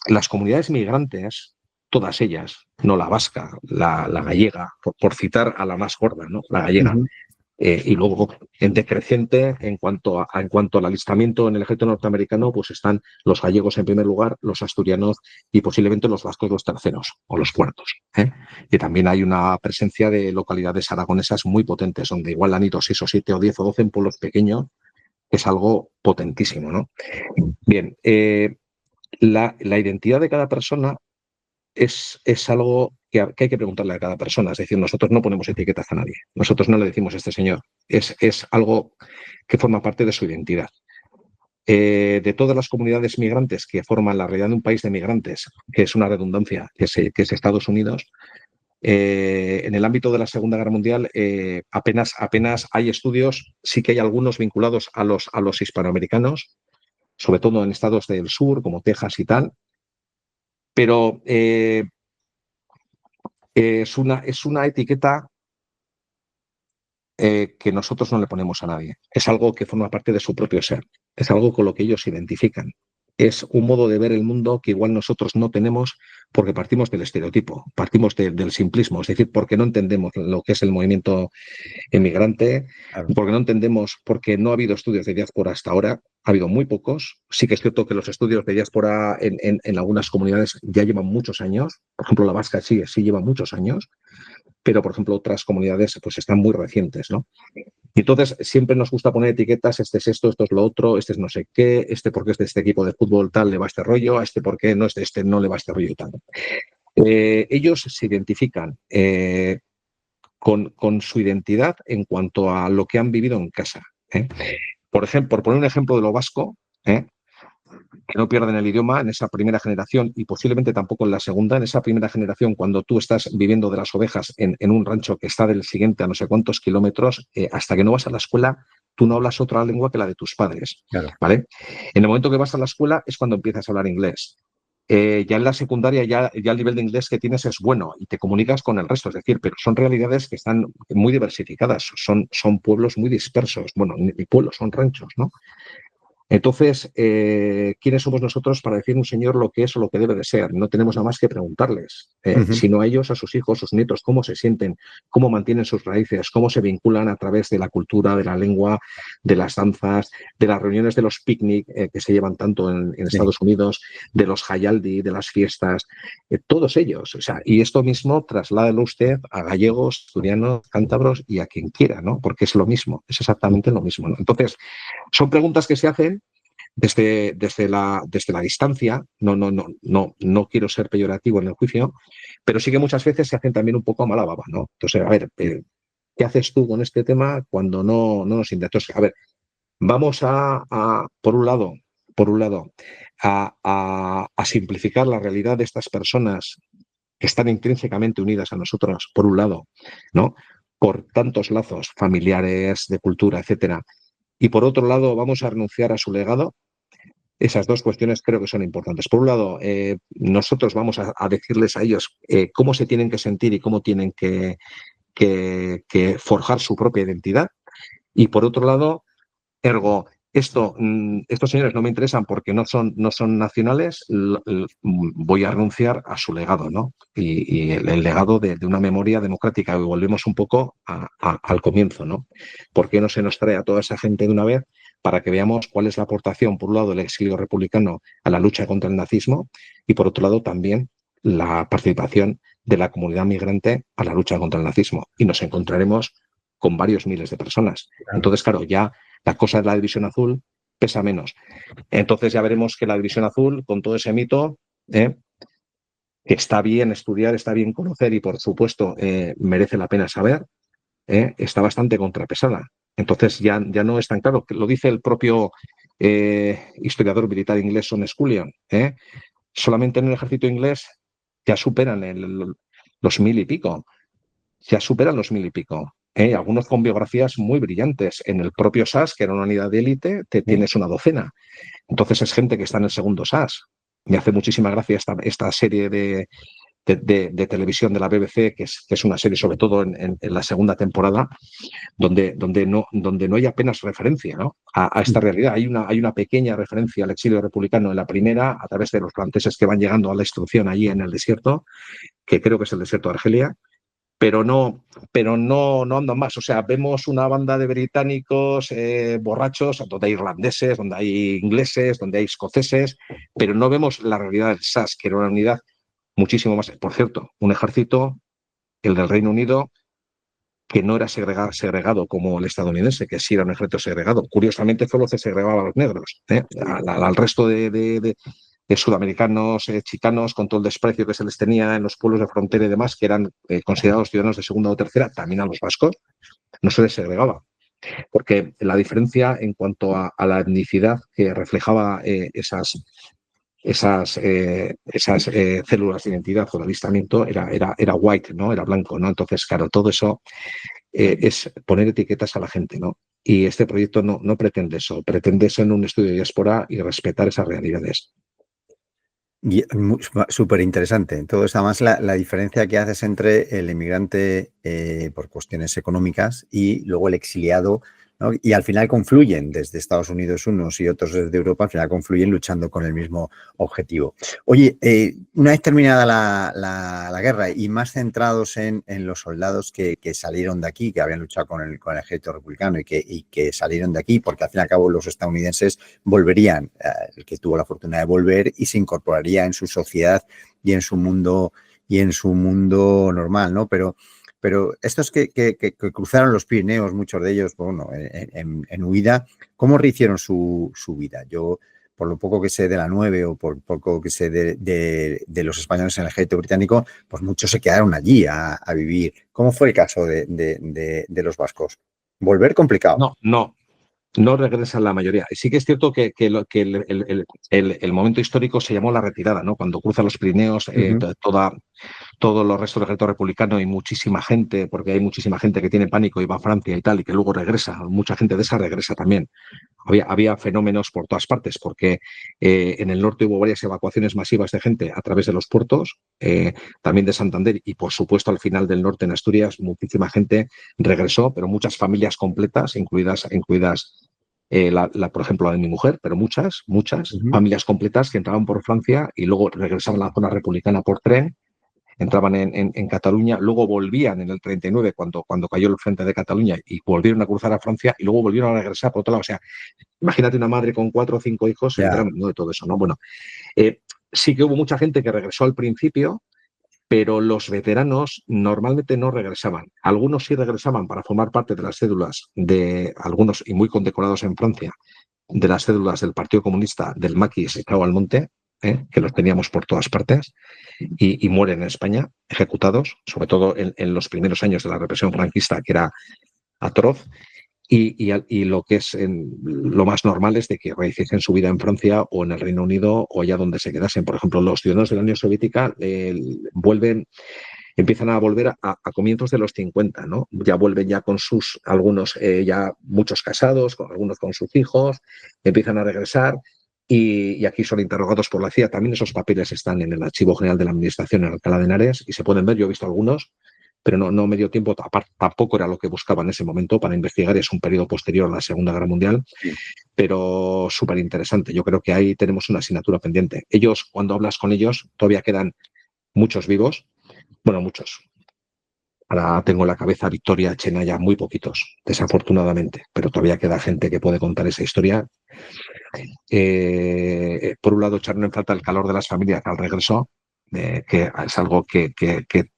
Las comunidades migrantes, todas ellas, no la vasca, la gallega, por citar a la más gorda, ¿no? La gallega. Y luego, en decreciente, en cuanto al alistamiento en el ejército norteamericano, pues están los gallegos en primer lugar, los asturianos y posiblemente los vascos los terceros o los cuartos. Y también hay una presencia de localidades aragonesas muy potentes, donde igual han ido 6 o 7 o 10 o 12 en pueblos pequeños, que es algo potentísimo, ¿no? Bien, la identidad de cada persona es algo que hay que preguntarle a cada persona. Es decir, nosotros no ponemos etiquetas a nadie. Nosotros no le decimos este señor. Es algo que forma parte de su identidad. De todas las comunidades migrantes que forman la realidad de un país de migrantes, que es una redundancia, que es Estados Unidos, En el ámbito de la Segunda Guerra Mundial apenas hay estudios, sí que hay algunos vinculados a los hispanoamericanos, sobre todo en estados del sur, como Texas y tal, pero es una etiqueta que nosotros no le ponemos a nadie. Es algo que forma parte de su propio ser, es algo con lo que ellos se identifican. Es un modo de ver el mundo que igual nosotros no tenemos porque partimos del estereotipo, partimos del simplismo, es decir, porque no entendemos lo que es el movimiento emigrante, Claro. porque no entendemos, porque no ha habido estudios de diáspora hasta ahora, ha habido muy pocos. Sí que es cierto que los estudios de diáspora en algunas comunidades ya llevan muchos años, por ejemplo, la vasca sí lleva muchos años, pero por ejemplo otras comunidades pues están muy recientes, ¿no? Y entonces siempre nos gusta poner etiquetas, este es esto es lo otro, este es no sé qué, este porque es de este equipo de fútbol tal le va este rollo, a este porque no es de este no le va este rollo y tal. Ellos se identifican con su identidad en cuanto a lo que han vivido en casa. Por ejemplo, por poner un ejemplo de lo vasco, que no pierden el idioma en esa primera generación y posiblemente tampoco en la segunda. En esa primera generación, cuando tú estás viviendo de las ovejas en un rancho que está del siguiente a no sé cuántos kilómetros, hasta que no vas a la escuela, tú no hablas otra lengua que la de tus padres, Claro. ¿vale? En el momento que vas a la escuela es cuando empiezas a hablar inglés. Ya en la secundaria ya el nivel de inglés que tienes es bueno y te comunicas con el resto, es decir, pero son realidades que están muy diversificadas, son pueblos muy dispersos, bueno, ni pueblos, son ranchos, ¿no? Entonces, ¿quiénes somos nosotros para decir a un señor lo que es o lo que debe de ser? No tenemos nada más que preguntarles, sino a ellos, a sus hijos, sus nietos, cómo se sienten, cómo mantienen sus raíces, cómo se vinculan a través de la cultura, de la lengua, de las danzas, de las reuniones de los picnic que se llevan tanto en Sí. Estados Unidos, de los hayaldi, de las fiestas, todos ellos. O sea, y esto mismo trasládelo usted a gallegos, asturianos, cántabros y a quien quiera, ¿no? Porque es lo mismo, es exactamente lo mismo, ¿no? Entonces, son preguntas que se hacen desde la distancia. No quiero ser peyorativo en el juicio, pero sí que muchas veces se hacen también un poco a mala baba, ¿no? Entonces, a ver, ¿qué haces tú con este tema cuando no nos intentas? A ver, vamos por un lado, a simplificar la realidad de estas personas que están intrínsecamente unidas a nosotros, por un lado, ¿no? Por tantos lazos familiares, de cultura, etcétera. Y por otro lado, vamos a renunciar a su legado. Esas dos cuestiones creo que son importantes. Por un lado, nosotros vamos a decirles a ellos cómo se tienen que sentir y cómo tienen que forjar su propia identidad. Y por otro lado, ergo, estos señores no me interesan porque no son nacionales, voy a renunciar a su legado, ¿no? Y el legado de una memoria democrática. Y volvemos un poco al comienzo, ¿no? ¿Por qué no se nos trae a toda esa gente de una vez para que veamos cuál es la aportación, por un lado, del exilio republicano a la lucha contra el nazismo y, por otro lado, también la participación de la comunidad migrante a la lucha contra el nazismo? Y nos encontraremos con varios miles de personas. Claro. Entonces, claro, ya la cosa de la división azul pesa menos. Entonces ya veremos que la división azul, con todo ese mito, que está bien estudiar, está bien conocer y por supuesto merece la pena saber, está bastante contrapesada. Entonces ya no es tan claro, que lo dice el propio historiador militar inglés Son Scullion. Solamente en el ejército inglés ya superan los 1000 y pico. Ya superan los 1000 y pico. Algunos con biografías muy brillantes. En el propio SAS, que era una unidad de élite, tienes una docena. Entonces es gente que está en el segundo SAS. Me hace muchísima gracia esta serie de televisión de la BBC, que es una serie sobre todo en la segunda temporada, donde no hay apenas referencia, ¿no? a esta realidad. Hay una pequeña referencia al exilio republicano en la primera, a través de los franceses que van llegando a la instrucción allí en el desierto, que creo que es el desierto de Argelia, pero no andan más. O sea, vemos una banda de británicos borrachos, donde hay irlandeses, donde hay ingleses, donde hay escoceses, pero no vemos la realidad del SAS, que era una unidad muchísimo más. Por cierto, un ejército, el del Reino Unido, que no era segregado como el estadounidense, que sí era un ejército segregado. Curiosamente, solo se segregaba a los negros. Al resto de sudamericanos, chicanos, con todo el desprecio que se les tenía en los pueblos de frontera y demás, que eran considerados ciudadanos de segunda o tercera, también a los vascos, no se les segregaba. Porque la diferencia en cuanto a la etnicidad que reflejaba células de identidad o de alistamiento era white, ¿no? Era blanco, ¿no? Entonces, claro, todo eso es poner etiquetas a la gente, ¿no? Y este proyecto no pretende eso, pretende ser un estudio de diáspora y respetar esas realidades. Y súper interesante. Todo está más la diferencia que haces entre el inmigrante por cuestiones económicas y luego el exiliado, ¿no? Y al final confluyen desde Estados Unidos unos y otros desde Europa, al final confluyen luchando con el mismo objetivo. Oye, una vez terminada la guerra y más centrados en los soldados que salieron de aquí, que habían luchado con el ejército republicano y que salieron de aquí, porque al fin y al cabo los estadounidenses volverían, el que tuvo la fortuna de volver y se incorporaría en su sociedad y en su mundo normal, ¿no? Pero estos que cruzaron los Pirineos, muchos de ellos, bueno, en huida, ¿cómo rehicieron su vida? Yo, por lo poco que sé de la 9 o por poco que sé de los españoles en el ejército británico, pues muchos se quedaron allí a vivir. ¿Cómo fue el caso de los vascos? Volver complicado. No regresan la mayoría. Sí que es cierto que el momento histórico se llamó la retirada, ¿no? Cuando cruzan los Pirineos, todos los restos del ejército republicano y muchísima gente, porque hay muchísima gente que tiene pánico y va a Francia y tal, y que luego regresa. Mucha gente de esa regresa también. Había fenómenos por todas partes, porque en el norte hubo varias evacuaciones masivas de gente a través de los puertos, también de Santander, y por supuesto al final del norte en Asturias, muchísima gente regresó, pero muchas familias completas, incluidas por ejemplo, la de mi mujer, pero muchas familias completas que entraban por Francia y luego regresaban a la zona republicana por tren, entraban en Cataluña, luego volvían en el 39 cuando cayó el frente de Cataluña y volvieron a cruzar a Francia y luego volvieron a regresar por otro lado. O sea, imagínate una madre con 4 o 5 hijos enterando de todo eso, ¿no? Bueno, sí que hubo mucha gente que regresó al principio, pero los veteranos normalmente no regresaban. Algunos sí regresaban para formar parte de las cédulas de algunos, y muy condecorados en Francia, de las cédulas del Partido Comunista, del Maquis y Cabo Almonte, que los teníamos por todas partes, y mueren en España, ejecutados, sobre todo en los primeros años de la represión franquista, que era atroz. Y lo que es lo más normal es de que rehiciesen su vida en Francia o en el Reino Unido o allá donde se quedasen. Por ejemplo, los ciudadanos de la Unión Soviética empiezan a volver a comienzos de los 50, ¿no? Ya vuelven ya con algunos ya muchos casados, algunos con sus hijos, empiezan a regresar y aquí son interrogados por la CIA. También esos papeles están en el Archivo General de la Administración en Alcalá de Henares y se pueden ver, yo he visto algunos, pero no me dio tiempo, tampoco era lo que buscaba en ese momento para investigar, es un periodo posterior a la Segunda Guerra Mundial, pero súper interesante. Yo creo que ahí tenemos una asignatura pendiente. Ellos, cuando hablas con ellos, todavía quedan muchos vivos, bueno, muchos. Ahora tengo en la cabeza a Victoria, Chenaya, muy poquitos, desafortunadamente, pero todavía queda gente que puede contar esa historia. Por un lado, echaron en falta el calor de las familias al regreso, que es algo que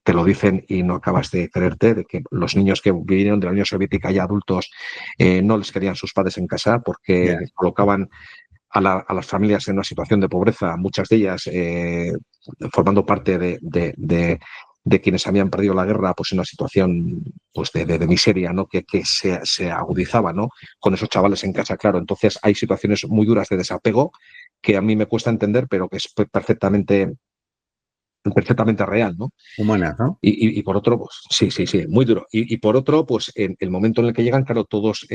te lo dicen y no acabas de creerte, de que los niños que vinieron de la Unión Soviética ya adultos no les querían sus padres en casa porque colocaban a las familias en una situación de pobreza, muchas de ellas formando parte de quienes habían perdido la guerra, pues en una situación pues de miseria, ¿no? Que se agudizaba, ¿no? Con esos chavales en casa, claro. Entonces hay situaciones muy duras de desapego que a mí me cuesta entender, pero que es perfectamente real, ¿no? Humanas, ¿no? Y por otro, pues sí, muy duro. Y por otro, pues en el momento en el que llegan, claro, todos,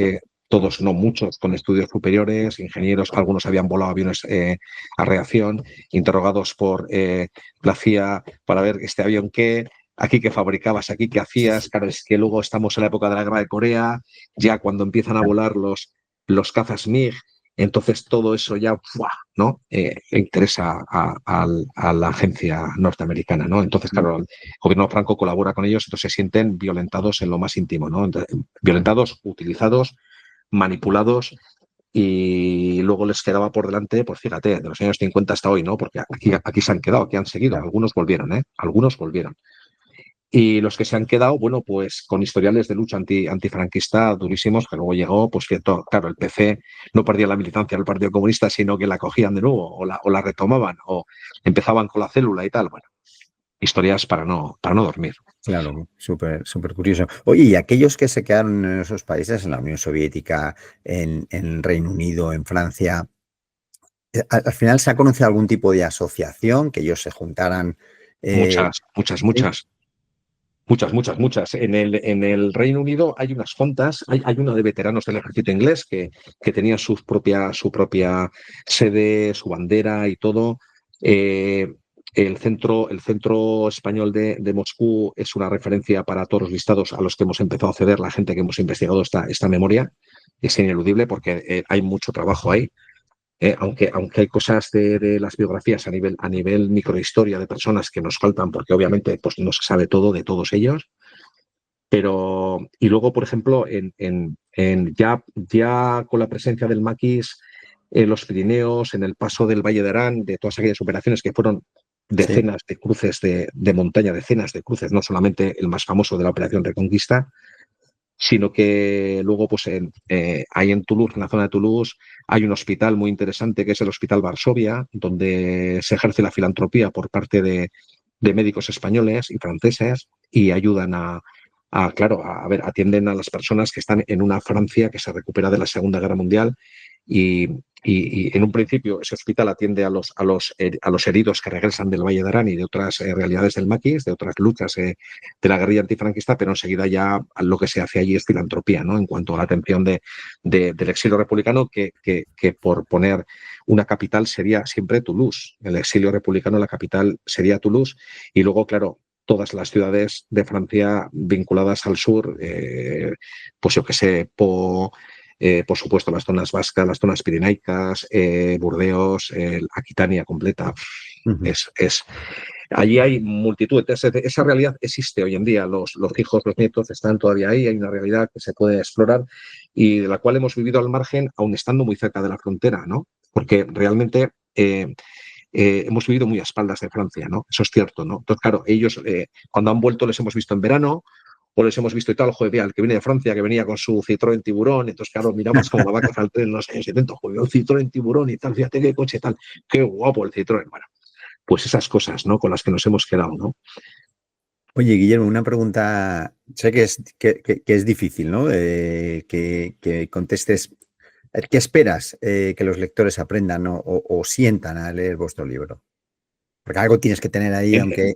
no muchos, con estudios superiores, ingenieros, algunos habían volado aviones a reacción, interrogados por la CIA para ver este avión aquí qué fabricabas, aquí qué hacías. Claro, es que luego estamos en la época de la guerra de Corea, ya cuando empiezan a volar los cazas MiG, entonces todo eso ya, ¡fua!, ¿no? Interesa a la agencia norteamericana, ¿no? Entonces, claro, el gobierno franco colabora con ellos, entonces se sienten violentados en lo más íntimo, ¿no? Entonces, violentados, utilizados, manipulados, y luego les quedaba por delante, pues fíjate, de los años 50 hasta hoy, ¿no? Porque aquí se han quedado, aquí han seguido, algunos volvieron, ¿eh? Algunos volvieron. Y los que se han quedado, bueno, pues con historiales de lucha antifranquista durísimos, que luego llegó, pues cierto, claro, el PC no perdía la militancia del Partido Comunista, sino que la cogían de nuevo, o la retomaban, o empezaban con la célula y tal. Bueno, historias para no dormir. Claro, súper curioso. Oye, y aquellos que se quedaron en esos países, en la Unión Soviética, en Reino Unido, en Francia, Al final se ha conocido algún tipo de asociación que ellos se juntaran. Muchas, muchas, ¿Sí? muchas. Muchas, muchas, muchas. En el Reino Unido hay unas cuantas, hay una de veteranos del ejército inglés que tenía su propia sede, su bandera y todo. Eh, el centro español de Moscú es una referencia para todos los listados a los que hemos empezado a acceder, la gente que hemos investigado esta memoria. Es ineludible porque hay mucho trabajo ahí. Aunque hay cosas de las biografías a nivel microhistoria de personas que nos faltan, porque obviamente pues, no se sabe todo de todos ellos, pero, y luego, por ejemplo, ya con la presencia del maquis en los Pirineos, en el paso del Valle de Arán, de todas aquellas operaciones que fueron Sí. decenas de cruces de montaña, decenas de cruces, no solamente el más famoso de la Operación Reconquista, sino que luego, pues hay en Toulouse, en la zona de Toulouse, hay un hospital muy interesante que es el Hospital Varsovia, donde se ejerce la filantropía por parte de médicos españoles y franceses y ayudan claro, a ver, atienden a las personas que están en una Francia que se recupera de la Segunda Guerra Mundial y, y en un principio ese hospital atiende a los heridos que regresan del Valle de Arán y de otras realidades del maquis, de otras luchas de la guerrilla antifranquista, pero enseguida ya lo que se hace allí es filantropía, ¿no? En cuanto a la atención del exilio republicano, que por poner una capital sería siempre Toulouse. El exilio republicano, la capital sería Toulouse. Y luego, claro, todas las ciudades de Francia vinculadas al sur, pues yo que sé, por supuesto, las zonas vascas, las zonas pirenaicas, Burdeos, Aquitania completa. Ujú. Es, allí hay multitud. Esa realidad existe hoy en día. Los hijos, los nietos están todavía ahí. Hay una realidad que se puede explorar y de la cual hemos vivido al margen, aun estando muy cerca de la frontera, ¿no? Porque realmente hemos vivido muy a espaldas de Francia, ¿no? Eso es cierto, ¿no? Entonces, claro, ellos cuando han vuelto les hemos visto en verano o les hemos visto y tal, joder, el que viene de Francia, que venía con su Citroën Tiburón, entonces, claro, miramos como la vaca al tren en los años 70, joder, un Citroën Tiburón y tal, fíjate qué coche tal, qué guapo el Citroën. Bueno, pues esas cosas, ¿no? Con las que nos hemos quedado, ¿no? Oye, Guillermo, una pregunta, sé que es difícil, ¿no? Que contestes. ¿Qué esperas que los lectores aprendan, ¿no? O sientan al leer vuestro libro? Porque algo tienes que tener ahí, En, aunque...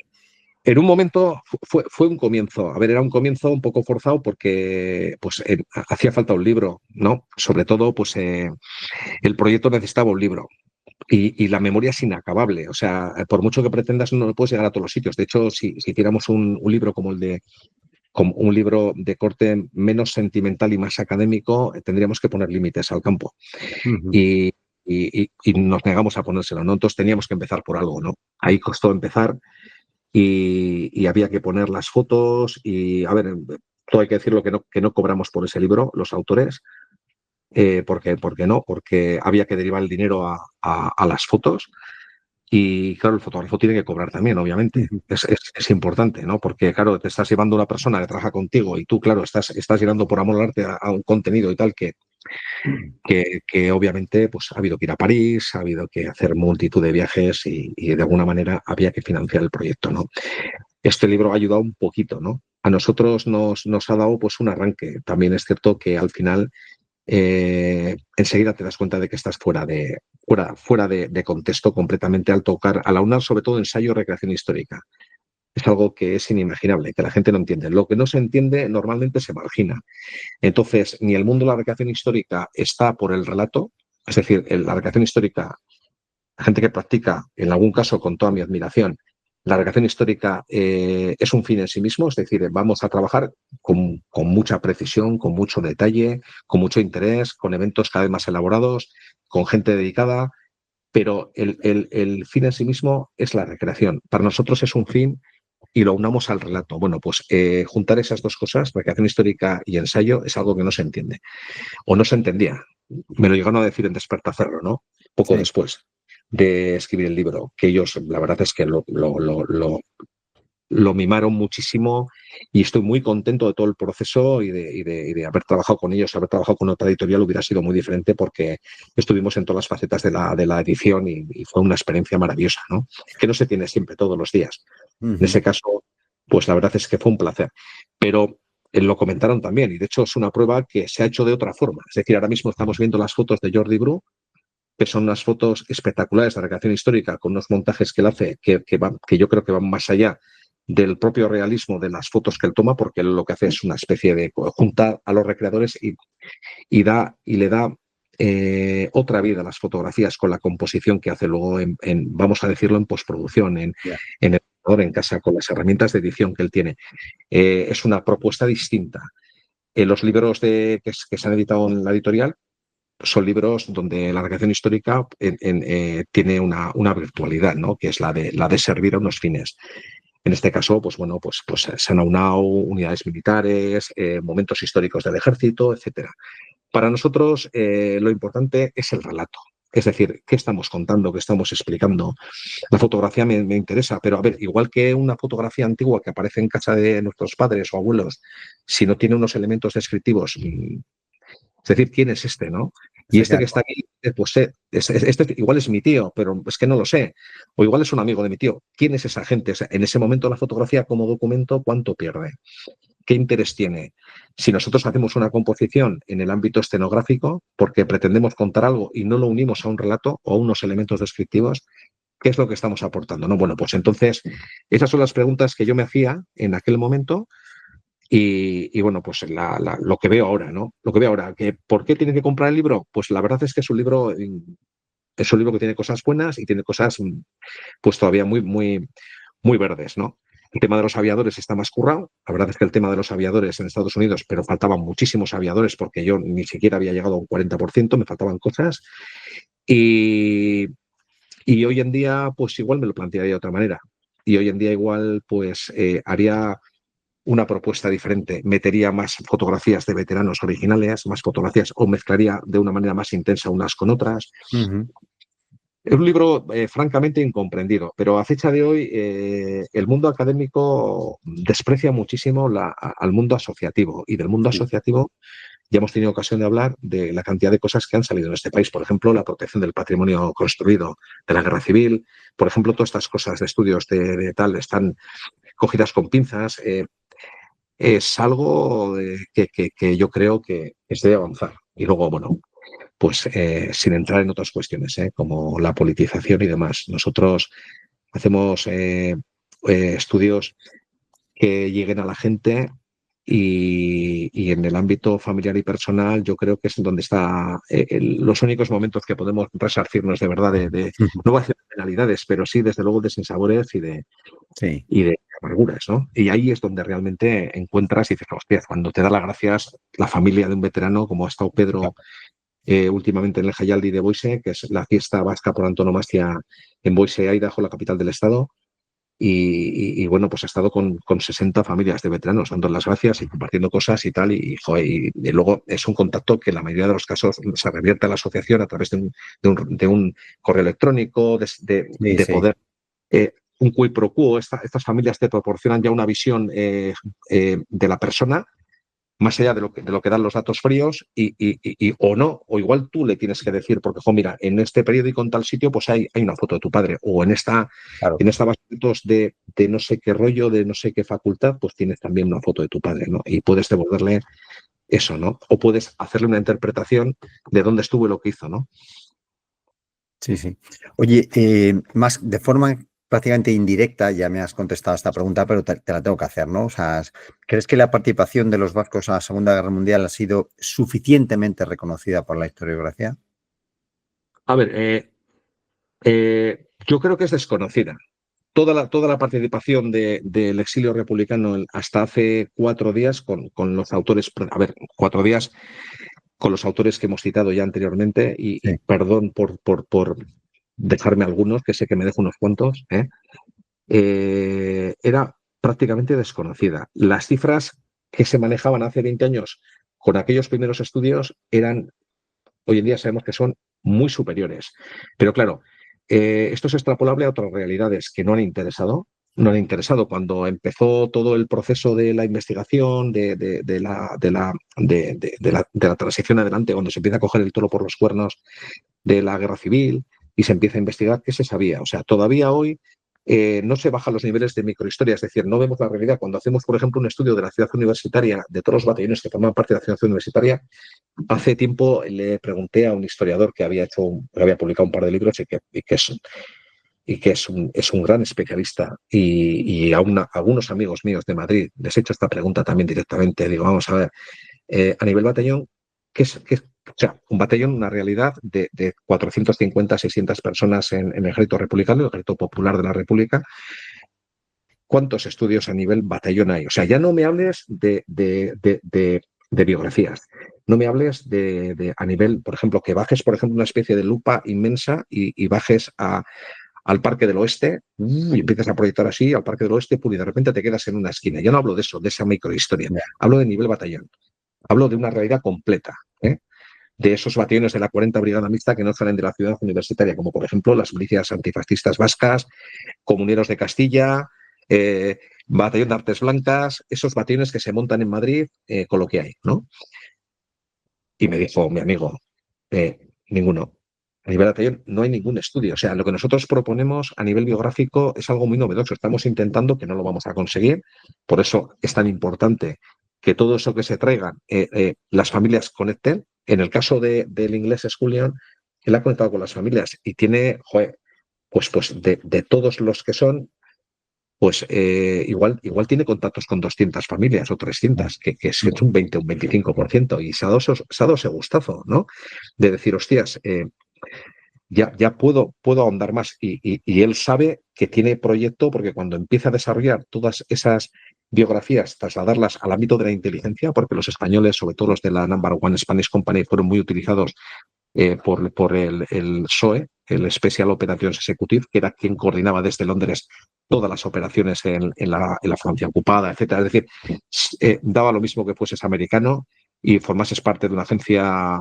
en un momento fue un comienzo, a ver, era un comienzo un poco forzado porque pues hacía falta un libro, ¿no? Sobre todo, pues el proyecto necesitaba un libro. Y la memoria es inacabable. O sea, por mucho que pretendas, no puedes llegar a todos los sitios. De hecho, si hiciéramos un libro como un libro de corte menos sentimental y más académico, tendríamos que poner límites al campo. Ujú. Y, y nos negamos a ponérselo, ¿no? Entonces teníamos que empezar por algo, ¿no? Ahí costó empezar y había que poner las fotos y, a ver, todo hay que decirlo que no cobramos por ese libro los autores, ¿por qué no? Porque había que derivar el dinero a las fotos y, claro, el fotógrafo tiene que cobrar también, obviamente. Ujú. Es importante, ¿no? Porque, claro, te estás llevando una persona que trabaja contigo y tú, claro, estás llegando por amor al arte a un contenido y tal que obviamente pues, ha habido que ir a París, ha habido que hacer multitud de viajes y de alguna manera había que financiar el proyecto, ¿no? Este libro ha ayudado un poquito, ¿no? A nosotros nos ha dado pues un arranque. También es cierto que al final enseguida te das cuenta de que estás fuera de contexto completamente al tocar, al aunar sobre todo ensayo y recreación histórica. Es algo que es inimaginable, que la gente no entiende. Lo que no se entiende normalmente se margina. Entonces, ni el mundo de la recreación histórica está por el relato, es decir, la recreación histórica, la gente que practica, en algún caso con toda mi admiración, la recreación histórica es un fin en sí mismo, es decir, vamos a trabajar con mucha precisión, con mucho detalle, con mucho interés, con eventos cada vez más elaborados, con gente dedicada, pero el fin en sí mismo es la recreación. Para nosotros es un fin y lo unamos al relato. Bueno, pues juntar esas dos cosas, recreación histórica y ensayo, es algo que no se entiende o no se entendía. Me lo llegaron a decir en Despertaferro, ¿no? Poco Sí. después de escribir el libro, que ellos, la verdad es que lo mimaron muchísimo y estoy muy contento de todo el proceso y de haber trabajado con ellos. Haber trabajado con otra editorial hubiera sido muy diferente porque estuvimos en todas las facetas de la edición y fue una experiencia maravillosa, ¿no? Que no se tiene siempre todos los días. En Ujú. ese caso, pues la verdad es que fue un placer. Pero lo comentaron también y de hecho es una prueba que se ha hecho de otra forma. Es decir, ahora mismo estamos viendo las fotos de Jordi Bru que son unas fotos espectaculares de recreación histórica, con unos montajes que él hace que yo creo que van más allá del propio realismo de las fotos que él toma, porque él lo que hace es una especie de juntar a los recreadores y le da otra vida a las fotografías con la composición que hace luego vamos a decirlo, en postproducción, Ya. en el ordenador, en casa, con las herramientas de edición que él tiene. Es una propuesta distinta. Los libros que se han editado en la editorial son libros donde la recreación histórica tiene una virtualidad, ¿no? Que es la de servir a unos fines. En este caso, pues bueno, pues se han aunado unidades militares, momentos históricos del ejército, etcétera. Para nosotros, lo importante es el relato. Es decir, ¿qué estamos contando? ¿Qué estamos explicando? La fotografía me interesa, pero a ver, igual que una fotografía antigua que aparece en casa de nuestros padres o abuelos, si no tiene unos elementos descriptivos, es decir, ¿quién es este, no? Y Se este queda que está aquí, pues este igual es mi tío, pero es que no lo sé. O igual es un amigo de mi tío. ¿Quién es esa gente? O sea, en ese momento la fotografía como documento, ¿cuánto pierde? ¿Qué interés tiene? Si nosotros hacemos una composición en el ámbito escenográfico, porque pretendemos contar algo y no lo unimos a un relato o a unos elementos descriptivos, ¿qué es lo que estamos aportando? ¿No? Bueno, pues entonces, esas son las preguntas que yo me hacía en aquel momento y bueno, pues lo que veo ahora, ¿no? Lo que veo ahora, que ¿por qué tiene que comprar el libro? Pues la verdad es que es un libro que tiene cosas buenas y tiene cosas pues todavía muy, muy, muy verdes, ¿no? El tema de los aviadores está más currado. La verdad es que el tema de los aviadores en Estados Unidos, pero faltaban muchísimos aviadores porque yo ni siquiera había llegado a un 40%, me faltaban cosas. Y, y hoy en día, pues igual me lo plantearía de otra manera. Y hoy en día igual, pues haría una propuesta diferente, metería más fotografías de veteranos originales, más fotografías, o mezclaría de una manera más intensa unas con otras. Ujú. Es un libro francamente incomprendido, pero a fecha de hoy el mundo académico desprecia muchísimo al mundo asociativo, y del mundo Sí. asociativo ya hemos tenido ocasión de hablar de la cantidad de cosas que han salido en este país. Por ejemplo, la protección del patrimonio construido de la guerra civil. Por ejemplo, todas estas cosas de estudios de tal están cogidas con pinzas. Es algo que yo creo que se debe avanzar. Y luego, bueno, pues sin entrar en otras cuestiones, como la politización y demás. Nosotros hacemos estudios que lleguen a la gente y en el ámbito familiar y personal yo creo que es donde está los únicos momentos que podemos resarcirnos de verdad Ujú. no voy a decir penalidades, pero sí desde luego de sinsabores Sí. y de amarguras, ¿no? Y ahí es donde realmente encuentras y dices, hostia, cuando te da las gracias la familia de un veterano, como ha estado Pedro últimamente en el Jayaldi de Boise, que es la fiesta vasca por antonomasia en Boise, Idaho, la capital del estado. Y bueno, pues ha estado con 60 familias de veteranos dando las gracias y compartiendo cosas y tal. Joder, y luego es un contacto que en la mayoría de los casos se revierte a la asociación a través de un correo electrónico, Sí, de sí. poder un quid pro quo. Estas familias te proporcionan ya una visión de la persona más allá de lo que dan los datos fríos o no, o igual tú le tienes que decir, porque, jo, mira, en este periódico en tal sitio, pues hay una foto de tu padre, o Claro. en esta base de datos de no sé qué rollo, de no sé qué facultad, pues tienes también una foto de tu padre, ¿no? Y puedes devolverle eso, ¿no? O puedes hacerle una interpretación de dónde estuvo y lo que hizo, ¿no? Sí, sí. Oye, más de forma prácticamente indirecta, ya me has contestado esta pregunta, pero te la tengo que hacer, ¿no? O sea, ¿crees que la participación de los vascos en la Segunda Guerra Mundial ha sido suficientemente reconocida por la historiografía? A ver, yo creo que es desconocida. Toda la participación del exilio republicano hasta hace 4 días con los autores, a ver, 4 días con los autores que hemos citado ya anteriormente, y Sí. perdón por dejarme algunos, que sé que me dejo unos cuantos, era prácticamente desconocida. Las cifras que se manejaban hace 20 años con aquellos primeros estudios hoy en día sabemos que son muy superiores. Pero claro, esto es extrapolable a otras realidades que no han interesado cuando empezó todo el proceso de la investigación, de la transición adelante, cuando se empieza a coger el toro por los cuernos de la guerra civil y se empieza a investigar qué se sabía. O sea, todavía hoy no se bajan los niveles de microhistoria, es decir, no vemos la realidad. Cuando hacemos, por ejemplo, un estudio de la ciudad universitaria, de todos los batallones que forman parte de la ciudad universitaria, hace tiempo le pregunté a un historiador que había publicado un par de libros es un gran especialista y algunos amigos míos de Madrid les he hecho esta pregunta también directamente. Digo, vamos a ver, a nivel batallón, o sea, un batallón, una realidad de 450, 600 personas en el ejército republicano, el ejército popular de la República. ¿Cuántos estudios a nivel batallón hay? O sea, ya no me hables de biografías. No me hables a nivel, por ejemplo, que bajes, por ejemplo, una especie de lupa inmensa y bajes al Parque del Oeste y empiezas a proyectar así al Parque del Oeste y de repente te quedas en una esquina. Yo no hablo de eso, de esa microhistoria. Hablo de nivel batallón. Hablo de una realidad completa, de esos batallones de la 40 Brigada Mixta que no salen de la ciudad universitaria, como por ejemplo las milicias antifascistas vascas, comuneros de Castilla, batallón de Artes Blancas, esos batallones que se montan en Madrid con lo que hay, ¿no? Y me dijo mi amigo, ninguno. A nivel batallón no hay ningún estudio. O sea, lo que nosotros proponemos a nivel biográfico es algo muy novedoso. Estamos intentando, que no lo vamos a conseguir, por eso es tan importante que todo eso que se traigan, las familias conecten. En el caso del inglés Scullion, él ha conectado con las familias y tiene, joder, pues de todos los que son, pues igual tiene contactos con 200 familias o 300, que es un 20 o un 25%, y se ha dado ese gustazo, ¿no? De decir, hostias, ya puedo ahondar más. Y él sabe que tiene proyecto, porque cuando empieza a desarrollar todas esas biografías, trasladarlas al ámbito de la inteligencia, porque los españoles, sobre todo los de la Number One Spanish Company, fueron muy utilizados por el SOE, el Special Operations Executive, que era quien coordinaba desde Londres todas las operaciones en la Francia ocupada, etcétera. Es decir, daba lo mismo que fueses americano y formases parte de una agencia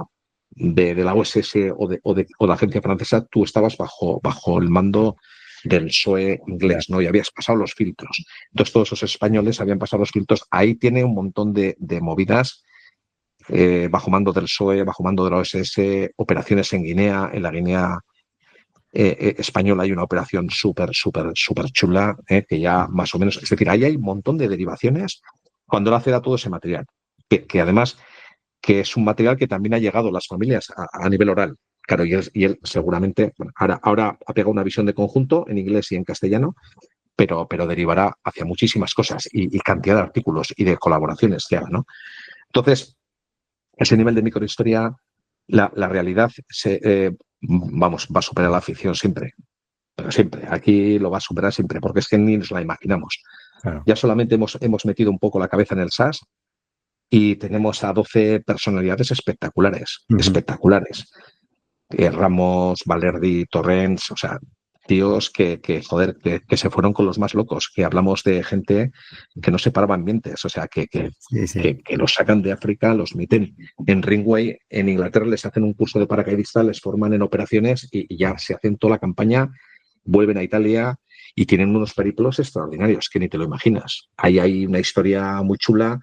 de la OSS o la agencia francesa, tú estabas bajo el mando del SOE inglés, ¿no? Y habías pasado los filtros. Entonces, todos esos españoles habían pasado los filtros. Ahí tiene un montón de movidas bajo mando del PSOE, bajo mando de la OSS, operaciones en Guinea, en la Guinea española hay una operación súper chula, que ya más o menos, es decir, ahí hay un montón de derivaciones cuando él acceda a todo ese material, que además que es un material que también ha llegado a las familias a nivel oral. Claro, y él seguramente, bueno, ahora ha pegado una visión de conjunto en inglés y en castellano, pero derivará hacia muchísimas cosas y cantidad de artículos y de colaboraciones que haga, ¿no? Entonces, ese nivel de microhistoria, la realidad va a superar la ficción siempre. Pero siempre. Aquí lo va a superar siempre, porque es que ni nos la imaginamos. Claro. Ya solamente hemos metido un poco la cabeza en el SAS y tenemos a 12 personalidades espectaculares. Espectaculares. Ramos, Valerdi, Torrents, o sea, tíos que se fueron con los más locos, que hablamos de gente que no se paraba en mientes, o sea, que los sacan de África, los meten en Ringway, en Inglaterra les hacen un curso de paracaidista, les forman en operaciones y ya se hacen toda la campaña, vuelven a Italia y tienen unos periplos extraordinarios, que ni te lo imaginas. Ahí hay una historia muy chula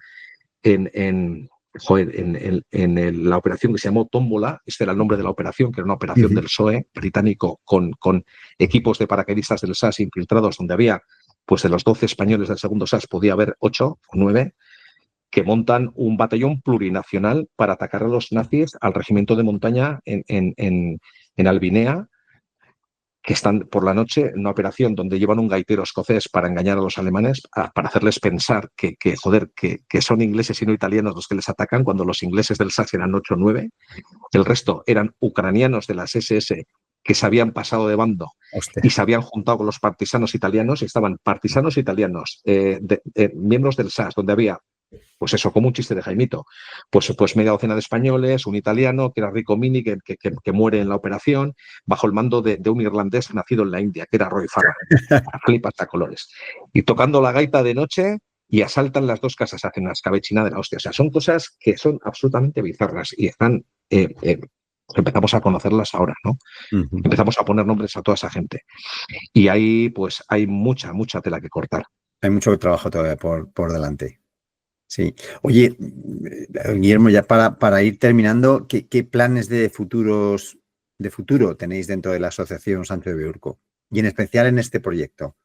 en la operación que se llamó Tómbola. Este era el nombre de la operación, que era una operación del PSOE británico con equipos de paracaidistas del SAS infiltrados, donde había, pues de los 12 españoles del segundo SAS, podía haber 8 o 9, que montan un batallón plurinacional para atacar a los nazis al regimiento de montaña en Albinea, que están por la noche en una operación donde llevan un gaitero escocés para engañar a los alemanes, para hacerles pensar que son ingleses y no italianos los que les atacan, cuando los ingleses del SAS eran 8 o 9. El resto eran ucranianos de las SS que se habían pasado de bando. Hostia. Y se habían juntado con los partisanos italianos, y estaban partisanos italianos, miembros del SAS, donde había, pues eso, como un chiste de Jaimito, pues media docena de españoles, un italiano, que era Ricomini, que muere en la operación, bajo el mando de un irlandés nacido en la India, que era Roy Farrell. Flipas a colores. Y tocando la gaita de noche, y asaltan las dos casas, hacen una escabechina de la hostia. O sea, son cosas que son absolutamente bizarras y están... empezamos a conocerlas ahora, ¿no? Empezamos a poner nombres a toda esa gente. Y ahí, pues, hay mucha tela que cortar. Hay mucho trabajo todavía por delante. Sí. Oye, Guillermo, ya para ir terminando, ¿qué planes de futuro tenéis dentro de la Asociación Sancho de Biurco? Y en especial en este proyecto.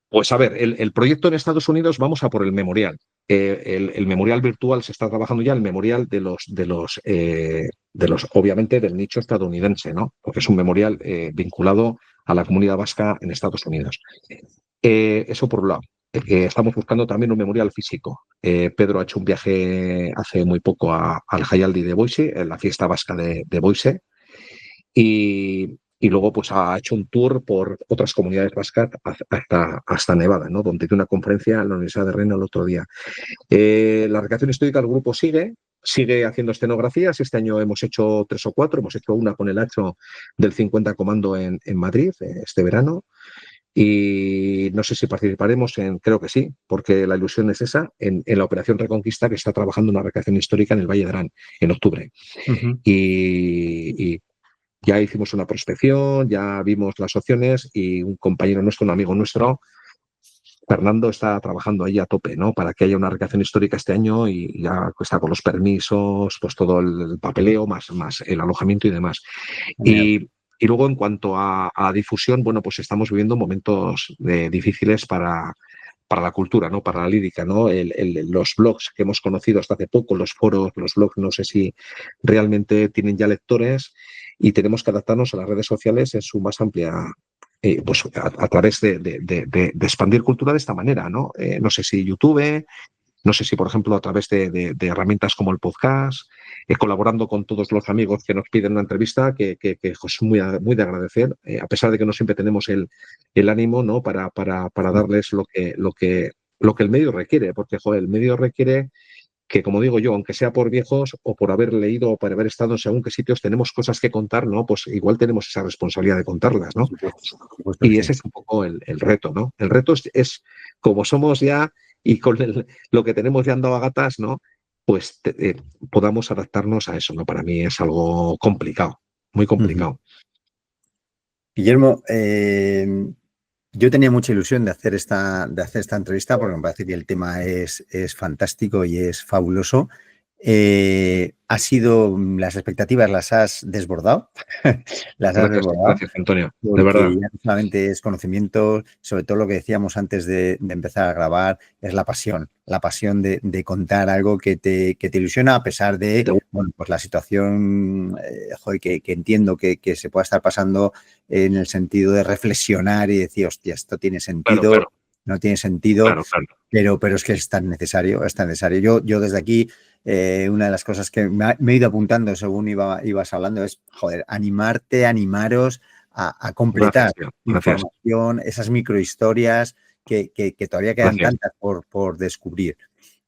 Pues a ver, el proyecto en Estados Unidos, vamos a por el memorial. El memorial virtual se está trabajando ya, el memorial obviamente, del nicho estadounidense, ¿no? Porque es un memorial vinculado a la comunidad vasca en Estados Unidos. Eso por un lado. Estamos buscando también un memorial físico. Pedro ha hecho un viaje hace muy poco al Jaialdi de Boise, en la fiesta vasca de Boise, y luego pues ha hecho un tour por otras comunidades vascas hasta Nevada, ¿no? Donde dio una conferencia en la Universidad de Rennes el otro día. La recreación histórica del grupo sigue haciendo escenografías. Este año hemos hecho 3 o 4, hemos hecho una con el hacho del 50 Comando en Madrid este verano. Y no sé si participaremos creo que sí, porque la ilusión es esa, en la Operación Reconquista, que está trabajando una recreación histórica en el Valle de Arán en octubre. Y ya hicimos una prospección, ya vimos las opciones y un compañero nuestro, un amigo nuestro, Fernando, está trabajando ahí a tope, ¿no? Para que haya una recreación histórica este año y ya está con los permisos, pues todo el papeleo, más el alojamiento y demás. Y luego, en cuanto a difusión, bueno, pues estamos viviendo momentos difíciles para la cultura, ¿no? Para la lírica, ¿no? Los blogs que hemos conocido hasta hace poco, los foros, los blogs, no sé si realmente tienen ya lectores y tenemos que adaptarnos a las redes sociales en su más amplia, pues a través de expandir cultura de esta manera, ¿no? No sé si YouTube, no sé si, por ejemplo, a través de herramientas como el podcast, colaborando con todos los amigos que nos piden una entrevista, que es muy de agradecer, a pesar de que no siempre tenemos el ánimo, ¿no? Para darles lo que el medio requiere, porque joder, el medio requiere que, como digo yo, aunque sea por viejos o por haber leído o por haber estado en según qué sitios, tenemos cosas que contar, ¿no? Pues igual tenemos esa responsabilidad de contarlas, ¿no? Por supuesto Y que ese sí. es un poco el reto, ¿no? El reto es como somos ya y con lo que tenemos ya andado a gatas, ¿no? Pues podamos adaptarnos a eso, ¿no? Para mí es algo complicado, muy complicado. Guillermo, yo tenía mucha ilusión de hacer esta entrevista porque me parece que el tema es fantástico y es fabuloso. Las expectativas las has desbordado, las has desbordado, Gracias, Antonio, de porque verdad. ya no solamente es conocimiento, sobre todo lo que decíamos antes de empezar a grabar, es la pasión de contar algo que te ilusiona a pesar de, bueno, pues la situación joder, que entiendo que se pueda estar pasando en el sentido de reflexionar y decir, hostia, esto tiene sentido, Claro, no tiene sentido, claro. pero es que es tan necesario, es tan necesario. Yo desde aquí, una de las cosas que me he ido apuntando según ibas hablando es, joder, animaros a completar Gracias. información, esas microhistorias que todavía quedan Gracias. tantas por descubrir.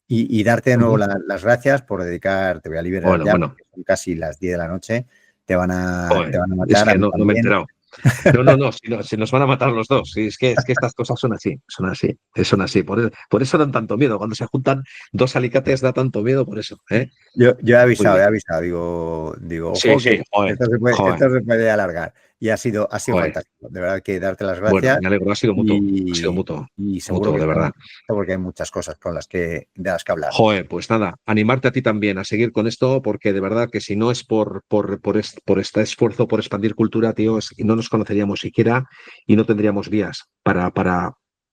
Y darte de nuevo las gracias por dedicar, te voy a liberar ya, Bueno. porque son casi las 10 de la noche, te van a matar, es que a mí no me he también. enterado. No, si nos van a matar los dos. Sí, es que estas cosas son así. Por eso dan tanto miedo. Cuando se juntan dos alicates da tanto miedo por eso. Yo he Muy bien. avisado, digo, Sí, ojo, que joder. esto se puede alargar. Y ha sido Joder. fantástico. De verdad que darte las Bueno, gracias me alegro, ha sido mutuo. y seguro Mutuo, que de verdad. porque hay muchas cosas de las que hablar. Joder, pues nada, animarte a ti también a seguir con esto, porque de verdad que si no es por este esfuerzo por expandir cultura, tío, no nos conoceríamos siquiera y no tendríamos vías para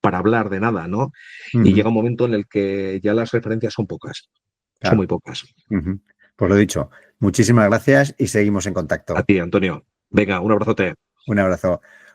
hablar de nada, ¿no? Y llega un momento en el que ya las referencias son pocas, son muy pocas. Pues lo dicho, muchísimas gracias y seguimos en A contacto. ti, Antonio. Venga, un abrazote. Un abrazo.